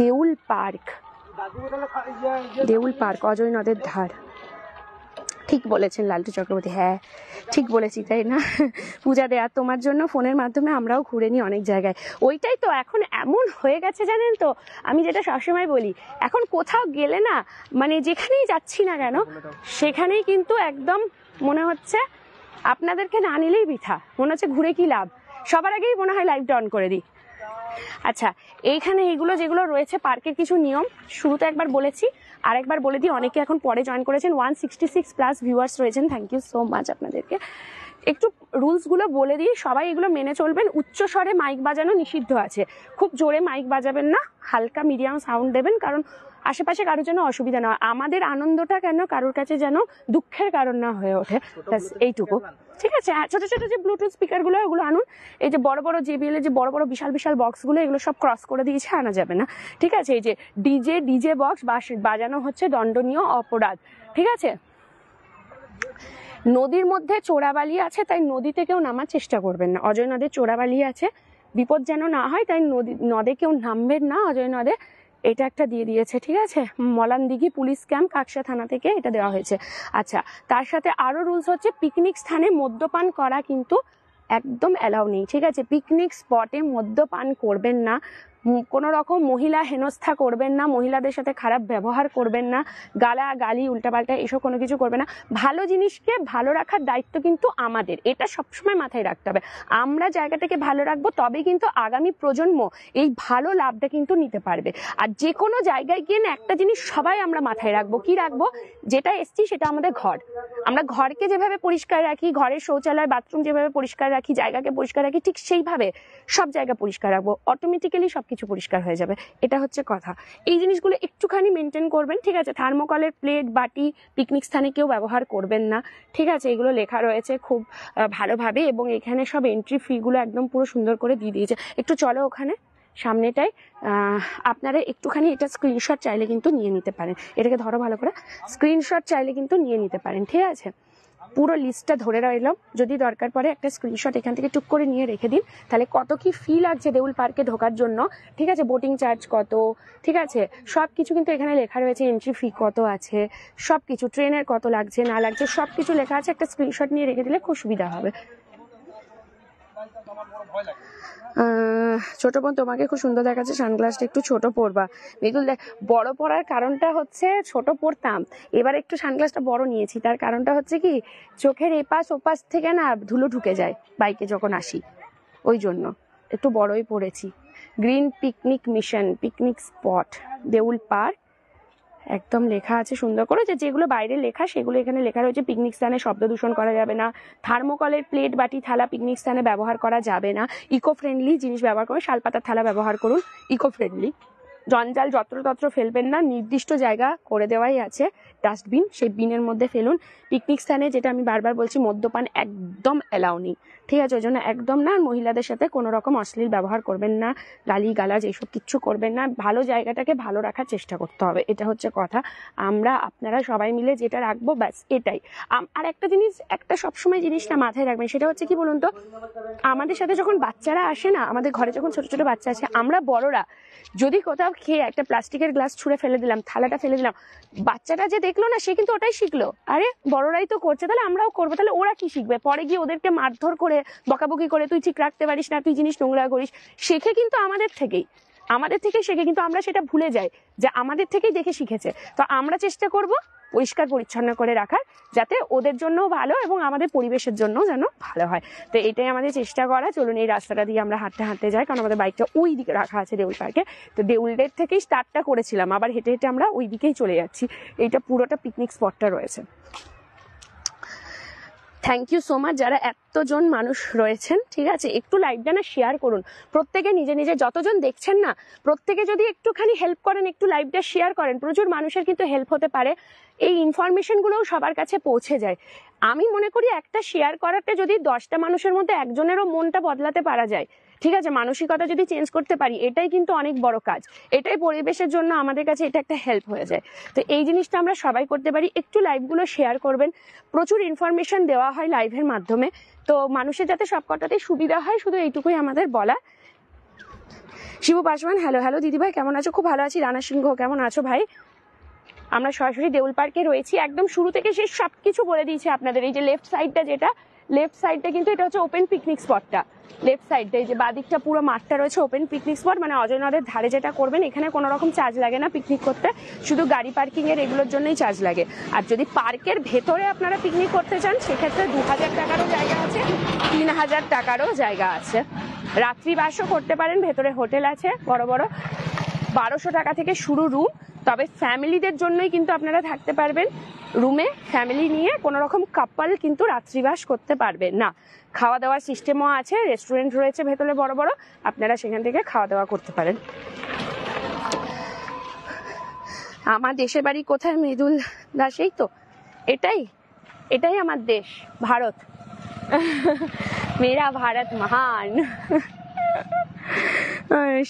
দেউল পার্ক, দেউল পার্ক, অজয় নদের ধার। ঠিক বলেছেন লালটু চক্রবর্তী, হ্যাঁ ঠিক বলেছি তাই না? পূজা দেয়া তোমার জন্য ফোনের মাধ্যমে আমরাও ঘুরে নিই অনেক জায়গায়। ওইটাই তো এখন এমন হয়ে গেছে জানেন তো, আমি যেটা সবসময় বলি, এখন কোথাও গেলে না মানে যেখানেই যাচ্ছি না কেন সেখানেই কিন্তু একদম মনে হচ্ছে আপনাদেরকে না নিলেই বৃথা, মনে হচ্ছে ঘুরে কি লাভ, সবার আগেই মনে হয় লাইভটা অন করে দিই। আচ্ছা, এইখানে এইগুলো যেগুলো রয়েছে পার্কের কিছু নিয়ম শুরুতে একবার বলেছি, আর একবার বলে দিই, অনেকে এখন পরে জয়েন করেছেন, 166+ ভিউয়ার্স রয়েছেন, থ্যাংক ইউ সো মাচ আপনাদেরকে। একটু রুলসগুলো বলে দিই, সবাই এগুলো মেনে চলবেন। উচ্চ স্বরে মাইক বাজানো নিষিদ্ধ আছে, খুব জোরে মাইক বাজাবেন না, হালকা মিডিয়াম সাউন্ড দেবেন, কারণ আশেপাশে কারোর জন্য অসুবিধা না হয়, আমাদের আনন্দটা কেন কারোর কাছে যেন দুঃখের কারণ না হয়ে ওঠে, এইটুকু, ঠিক আছে? ছোট ছোট যে ব্লুটুথ স্পিকারগুলো ওগুলো আনুন, এই যে বড় বড় JBL এর যে বড় বড় বিশাল বিশাল বক্সগুলো এগুলো সব ক্রস করে দিয়েছে, আনা যাবে না, ঠিক আছে? এই যে ডিজে বক্স বাজানো হচ্ছে দণ্ডনীয় অপরাধ, ঠিক আছে? নদীর মধ্যে চোরাবালি আছে, তাই নদীতে কেউ নামার চেষ্টা করবেন না, অজয় নদে চোরাবালি আছে, বিপদ যেন না হয়, তাই নদে কেউ নামবেন না অজয় নদে, এটা একটা দিয়ে দিয়েছে, ঠিক আছে? মলানদিঘি পুলিশ ক্যাম্প কাকসা থানা থেকে এটা দেওয়া হয়েছে। আচ্ছা, তার সাথে আরো রুলস হচ্ছে, পিকনিক স্থানে মদ্যপান করা কিন্তু একদম অ্যালাউ নেই, ঠিক আছে? পিকনিক স্পটে মদ্যপান করবেন না, কোনো রকম মহিলা হেনস্থা করবেন না, মহিলাদের সাথে খারাপ ব্যবহার করবেন না, গালাগালি উল্টাপাল্টা এসব কোনো কিছু করবেন না। ভালো জিনিসকে ভালো রাখার দায়িত্ব কিন্তু আমাদের, এটা সবসময় মাথায় রাখতে হবে। আমরা জায়গাটাকে ভালো রাখবো, তবে কিন্তু আগামী প্রজন্ম এই ভালো লাভটা কিন্তু নিতে পারবে। আর যে কোনো জায়গায় গিয়ে না একটা জিনিস সবাই আমরা মাথায় রাখবো, কি রাখবো? যেটা এসছি সেটা আমাদের ঘর, আমরা ঘরকে যেভাবে পরিষ্কার রাখি, ঘরের শৌচালয় বাথরুম যেভাবে পরিষ্কার রাখি, জায়গাকে পরিষ্কার রাখি, ঠিক সেইভাবে সব জায়গা পরিষ্কার রাখবো, অটোমেটিক্যালি সবকিছু পরিষ্কার হয়ে যাবে, এটা হচ্ছে কথা। এই জিনিসগুলো একটুখানি মেনটেন করবেন, ঠিক আছে? থার্মোকলের প্লেট বাটি পিকনিক স্থানে কেউ ব্যবহার করবেন না, ঠিক আছে? এগুলো লেখা রয়েছে খুব ভালোভাবে, এবং এখানে সব এন্ট্রি ফিগুলো একদম পুরো সুন্দর করে দিয়ে দিয়েছে। একটু চলো ওখানে সামনেটাই, আপনারা একটুখানি এটা স্ক্রিনশট চাইলে কিন্তু নিয়ে নিতে পারেন, এটাকে ধরো ভালো করে, স্ক্রিনশট চাইলে কিন্তু নিয়ে নিতে পারেন, ঠিক আছে? পুরো লিস্টটা ধরে রইলাম, যদি দরকার পড়ে একটা স্ক্রিনশট এখান থেকে টুক করে নিয়ে রেখে দিন, তাহলে কত কি ফি লাগছে দেউল পার্কে ঢোকার জন্য, ঠিক আছে? বোটিং চার্জ কত, ঠিক আছে? সব কিছু কিন্তু এখানে লেখা রয়েছে, এন্ট্রি ফি কত আছে, সব কিছু, ট্রেনের কত লাগছে না লাগছে সব কিছু লেখা আছে, একটা স্ক্রিনশট নিয়ে রেখে দিলে খুব সুবিধা হবে। ছোট বোন, তোমাকে খুব সুন্দর দেখাচ্ছে, সানগ্লাসটা একটু ছোট পরবা। বিদুল দেখ, বড় পরার কারণটা হচ্ছে, ছোট পরতাম, এবার একটু সানগ্লাসটা বড় নিয়েছি, তার কারণটা হচ্ছে কি, চোখের এপাশ ওপাশ থেকে না ধুলো ঢুকে যায় বাইকে যখন আসি, ওই জন্য একটু বড়ই পরেছি। Green picnic mission, picnic spot Deul park, একদম লেখা আছে সুন্দর করে, যে যেগুলো বাইরে লেখা সেগুলো এখানে লেখা রয়েছে। পিকনিক স্থানে শব্দ দূষণ করা যাবে না, থার্মোকলের প্লেট বাটি থালা পিকনিক স্থানে ব্যবহার করা যাবে না, ইকো ফ্রেন্ডলি জিনিস ব্যবহার করুন, শালপাতার থালা ব্যবহার করুন, ইকো ফ্রেন্ডলি, জঞ্জাল যত্রতত্র ফেলবেন না, নির্দিষ্ট জায়গা করে দেওয়াই আছে ডাস্টবিন, সেই বিনের মধ্যে ফেলুন। পিকনিক স্থানে, যেটা আমি বারবার বলছি, মদ্যপান একদম অ্যালাউ নেই, ঠিক আছে? ওই জন্য একদম না, আর মহিলাদের সাথে কোনো রকম অশ্লীল ব্যবহার করবেন না, গালি গালাজ এইসব কিচ্ছু করবেন না, ভালো জায়গাটাকে ভালো রাখার চেষ্টা করতে হবে, এটা হচ্ছে কথা। আমরা আপনারা সবাই মিলে যেটা রাখবো ব্যাস এটাই। আর একটা জিনিস, একটা সবসময় জিনিসটা মাথায় রাখবেন, সেটা হচ্ছে কি বলুন তো, আমাদের সাথে যখন বাচ্চারা আসে না, আমাদের ঘরে যখন ছোট ছোট বাচ্চা আছে, আমরা বড়রা যদি কোথাও খেয়ে একটা প্লাস্টিকের গ্লাস ছুঁড়ে ফেলে দিলাম, থালাটা ফেলে দিলাম, বাচ্চাটা যে দেখলো না সে কিন্তু ওটাই শিখলো, আরে বড়রাই তো করছে তাহলে আমরাও করবো, তাহলে ওরা কি শিখবে? পরে গিয়ে ওদেরকে মারধর করে বকাবকি করে, তুই ঠিক রাখতে পারিস না, তুই জিনিস নোংরা করিস, শেখে কিন্তু আমাদের থেকেই শেখে, কিন্তু আমরা সেটা ভুলে যাই যে আমাদের থেকেই দেখে শিখেছে। তো আমরা চেষ্টা করব পরিষ্কার পরিচ্ছন্ন করে রাখার, যাতে ওদের জন্যও ভালো এবং আমাদের পরিবেশের জন্য যেন ভালো হয়। তো এটাই আমাদের চেষ্টা করা। চলুন এই রাস্তাটা দিয়ে আমরা হাঁটতে হাঁটতে যাই, কারণ আমাদের বাইকটা ওই দিকে রাখা আছে দেউল পার্কে। তো দেউলদের থেকেই স্টার্টটা করেছিলাম, আবার হেঁটে হেঁটে আমরা ওই দিকেই চলে যাচ্ছি। এইটা পুরোটা পিকনিক স্পটটা রয়েছে। থ্যাংক ইউ সো মাচ যারা এতজন মানুষ রয়েছেন, ঠিক আছে? একটু লাইভটা না শেয়ার করুন, প্রত্যেকে নিজে নিজে, যতজন দেখছেন না প্রত্যেকে যদি একটুখানি হেল্প করেন, একটু লাইভটা শেয়ার করেন, প্রচুর মানুষের কিন্তু হেল্প হতে পারে, এই ইনফরমেশনগুলোও সবার কাছে পৌঁছে যায়। আমি মনে করি একটা শেয়ার করাতে যদি 10টা মানুষের মধ্যে একজনেরও মনটা বদলাতে পারা যায়, ঠিক আছে, মানসিকতা যদি চেঞ্জ করতে পারি, এটাই কিন্তু অনেক বড় কাজ, এটাই পরিবেশের জন্য আমাদের কাছে এটা একটা হেল্প হয়ে যায়। তো এই জিনিসটা আমরা সবাই করতে পারি। একটু লাইভগুলো শেয়ার করবেন, প্রচুর ইনফরমেশন দেওয়া হয় লাইভের মাধ্যমে, তো মানুষের যাতে সবকটাতেই সুবিধা হয়, শুধু এইটুকুই আমাদের বলা। শিবু পাসওয়ান, হ্যালো হ্যালো দিদিভাই, কেমন আছো? খুব ভালো আছি। রানা সিংহ, কেমন আছো ভাই? আমরা সরাসরি দেউল পার্কে রয়েছি, একদম শুরু থেকে শেষ সবকিছু বলে দিয়েছি আপনাদের। এই যে লেফট সাইডটা, লেফট সাইডটা কিন্তু এটা হচ্ছে ওপেন পিকনিক স্পটটা। লেফট সাইডটা এই যে বাদিকটা পুরো মাঠটা রয়েছে ওপেন পিকনিক স্পট, মানে অজয় নদের ধারে যেটা করবেন এখানে কোনো রকম চার্জ লাগে না পিকনিক করতে, শুধু গাড়ি পার্কিং এর এগুলোর জন্যই চার্জ লাগে। আর যদি পার্কের ভেতরে আপনারা পিকনিক করতে চান সেক্ষেত্রে 2000 টাকারও জায়গা আছে, 3000 টাকারও জায়গা আছে। রাত্রিবাসও করতে পারেন, ভেতরে হোটেল আছে বড় বড়। 1200 টাকা থেকে শুরু রুম, তবে ফ্যামিলিদের জন্যই কিন্তু আপনারা থাকতে পারবেন রুমে। ফ্যামিলি নিয়ে কোনো রকম কাপল কিন্তু রাত্রিবাস করতে পারবেন না। খাওয়া দাওয়ার সিস্টেমও আছে, রেস্টুরেন্ট রয়েছে ভেতরে বড় বড়, আপনারা সেখান থেকে খাওয়া দাওয়া করতে পারেন। আমার দেশের বাড়ি কোথায় মৃদুল দাস? এই তো এটাই আমার দেশ, ভারত। মেরা ভারত মহান।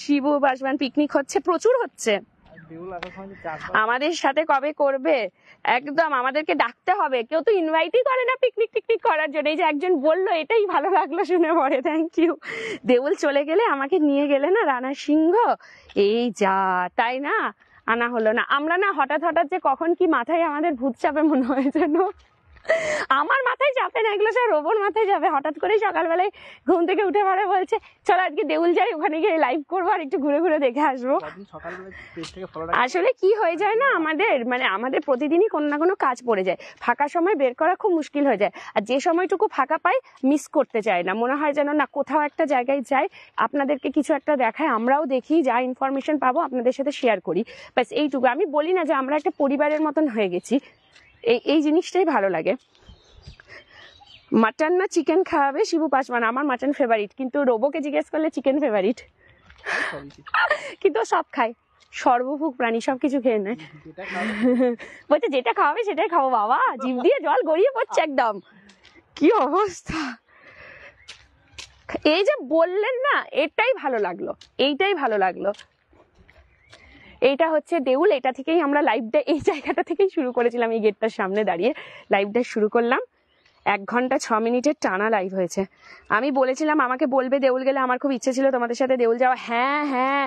শিবু পাসওয়ান পিকনিক হচ্ছে, প্রচুর হচ্ছে। আমাদের সাথে কবে করবে? একদম আমাদেরকে ডাকতে হবে, কেউ তো ইনভাইটই করে না পিকনিক করার জন্য। এই যে একজন বললো, এটাই ভালো লাগলো শুনে পরে, থ্যাংক ইউ। দেউল চলে গেলে আমাকে নিয়ে গেলে না রানা সিংহ, এই যা, তাই না? আনা হলো না। আমরা না হঠাৎ যে কখন কি মাথায় আমাদের ভূত চাপে মনে হয় যেন। আমার মাথায় চাপে না, এগুলো সব রোবর মাথায় যাবে। হঠাৎ করে সকালবেলায় ঘুম থেকে উঠে পড়ে বলছে চলো আজকে দেউল যাই, ওখানে গিয়ে লাইভ করবো আর একটু ঘুরে ঘুরে দেখে আসবো। আসলে কি হয়ে যায় না, আমাদের প্রতিদিনই কোনো না কোনো কাজ পড়ে যায়, ফাঁকা সময় বের করা খুব মুশকিল হয়ে যায়। আর যে সময়টুকু ফাঁকা পাই মিস করতে চাই না, মনে হয় যেন না কোথাও একটা জায়গায় যাই, আপনাদেরকে কিছু একটা দেখায়, আমরাও দেখি, যা ইনফরমেশন পাবো আপনাদের সাথে শেয়ার করি, ব্যাস এইটুকু। আমি বলি না যে আমরা একটা পরিবারের মতন হয়ে গেছি, এই জিনিসটাই ভালো লাগে। মাটন না চিকেন খাওয়াবে শিবু পাসওয়ান? আমার মাটন ফেভারিট, কিন্তু রোবোকে জিজ্ঞেস করলে চিকেন ফেভারিট। কিন্তু সব খায়, সর্বভুক প্রাণী, সবকিছু খেয়ে নেয়। বলছে যেটা খাওয়াবে সেটাই খাবো বাবা, জিভ দিয়ে জল গড়িয়ে পড়ছে একদম। কি অবস্থা! এই যে বললেন না, এইটাই ভালো লাগলো। এইটা হচ্ছে দেউল, এটা থেকেই আমরা লাইভটা এই জায়গাটা থেকেই শুরু করেছিলাম, এই গেটটার সামনে দাঁড়িয়ে লাইভটা শুরু করলাম। 1 ঘন্টা 6 মিনিটের টানা লাইভ হয়েছে। আমি বলেছিলাম আমাকে বলবে দেউল গেলে, আমার খুব ইচ্ছে ছিল তোমাদের সাথে দেউল যাওয়া। হ্যাঁ,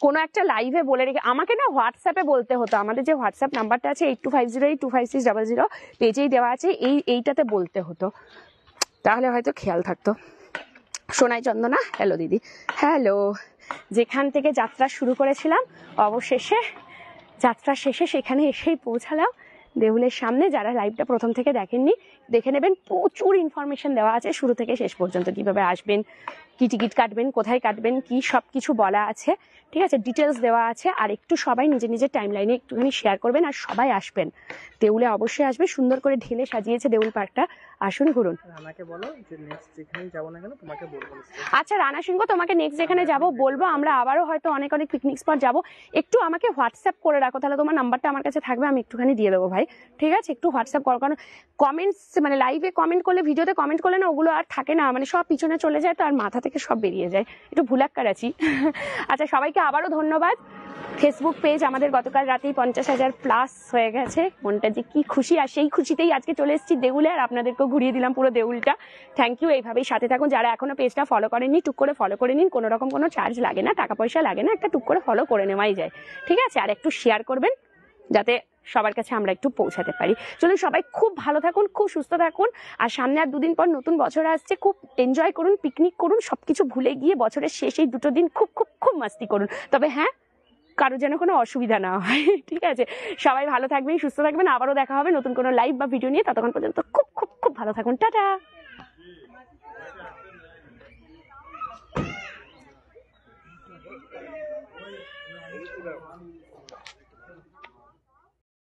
কোনো একটা লাইভে বলে রেখে, আমাকে না হোয়াটসঅ্যাপে বলতে হতো। আমাদের যে হোয়াটসঅ্যাপ নাম্বারটা আছে 8250825600 পেজেই দেওয়া আছে, এইটাতে বলতে হতো, তাহলে হয়তো খেয়াল থাকতো। সোনাই চন্দনা, হ্যালো দিদি। হ্যালো। যেখান থেকে যাত্রা শুরু করেছিলাম অবশেষে যাত্রা শেষে সেখানে এসেই পৌঁছালাম দেউলের সামনে। যারা লাইভটা প্রথম থেকে দেখেননি দেখে নেবেন, প্রচুর ইনফরমেশন দেওয়া আছে শুরু থেকে শেষ পর্যন্ত। কিভাবে আসবেন, কি টিকিট কাটবেন, কোথায় কাটবেন, কি সবকিছু বলা আছে, ঠিক আছে, ডিটেলস দেওয়া আছে। আর একটু সবাই নিজের টাইম লাইনে একটুখানি শেয়ার করবেন, আর সবাই আসবেন দেউলে, অবশ্যই আসবে। সুন্দর করে ঢেলে সাজিয়েছে দেউল পার্কটা, আসুন ঘুরুন। রানাকে বলো যে নেক্সট যেখানে যাব না কেন তোমাকে বলবো। আচ্ছা রানা সিংহ, তোমাকে নেক্সট যেখানে যাব বলবো। আমরা আবারও হয়তো অনেক পিকনিক স্পট যাব। একটু আমাকে হোয়াটসঅ্যাপ করে রাখো, তাহলে তোমার নাম্বারটা আমার কাছে থাকবে, আমি একটুখানি দিয়ে দেবো ভাই, ঠিক আছে? একটু হোয়াটসঅ্যাপ করো, কারণ কমেন্টস লাইভে কমেন্ট করলে, ভিডিওতে কমেন্ট করলে না ওগুলো আর থাকে না, সব পিছনে চলে যায়, তো আর মাথা থেকে সব বেরিয়ে যায়, একটু ভুলাক্কার আছি। আচ্ছা, সবাইকে আবারও ধন্যবাদ। ফেসবুক পেজ আমাদের গতকাল রাতেই 50,000 প্লাস হয়ে গেছে, মনটা যে কি খুশি। আর সেই খুশিতেই আজকে চলে এসেছি দেউলে, আর আপনাদেরকেও ঘুরিয়ে দিলাম পুরো দেউলটা। Thank you. এইভাবেই সাথে থাকুন। যারা এখনো পেজটা ফলো করেননি, টুক করে ফলো করে নিন, কোনো রকম কোনো চার্জ লাগে না, টাকা পয়সা লাগে না, একটা টুক করে ফলো করে নেওয়াই যায়, ঠিক আছে? আর একটু শেয়ার করবেন যাতে সবার কাছে আমরা একটু পৌঁছাতে পারি। চলুন, সবাই খুব ভালো থাকুন, খুব সুস্থ থাকুন। আর সামনে আর 2 দিন পর নতুন বছর আসছে, খুব এনজয় করুন, পিকনিক করুন, সবকিছু ভুলে গিয়ে বছরের শেষে 2 দিন খুব খুব খুব মাস্তি করুন। তবে হ্যাঁ, কারো যেন কোনো অসুবিধা না হয়, ঠিক আছে? সবাই ভালো থাকবেন, সুস্থ থাকবেন। আবারও দেখা হবে নতুন কোনো লাইভ বা ভিডিও নিয়ে। ততক্ষণ পর্যন্ত খুব খুব খুব ভালো থাকুন। টাটা।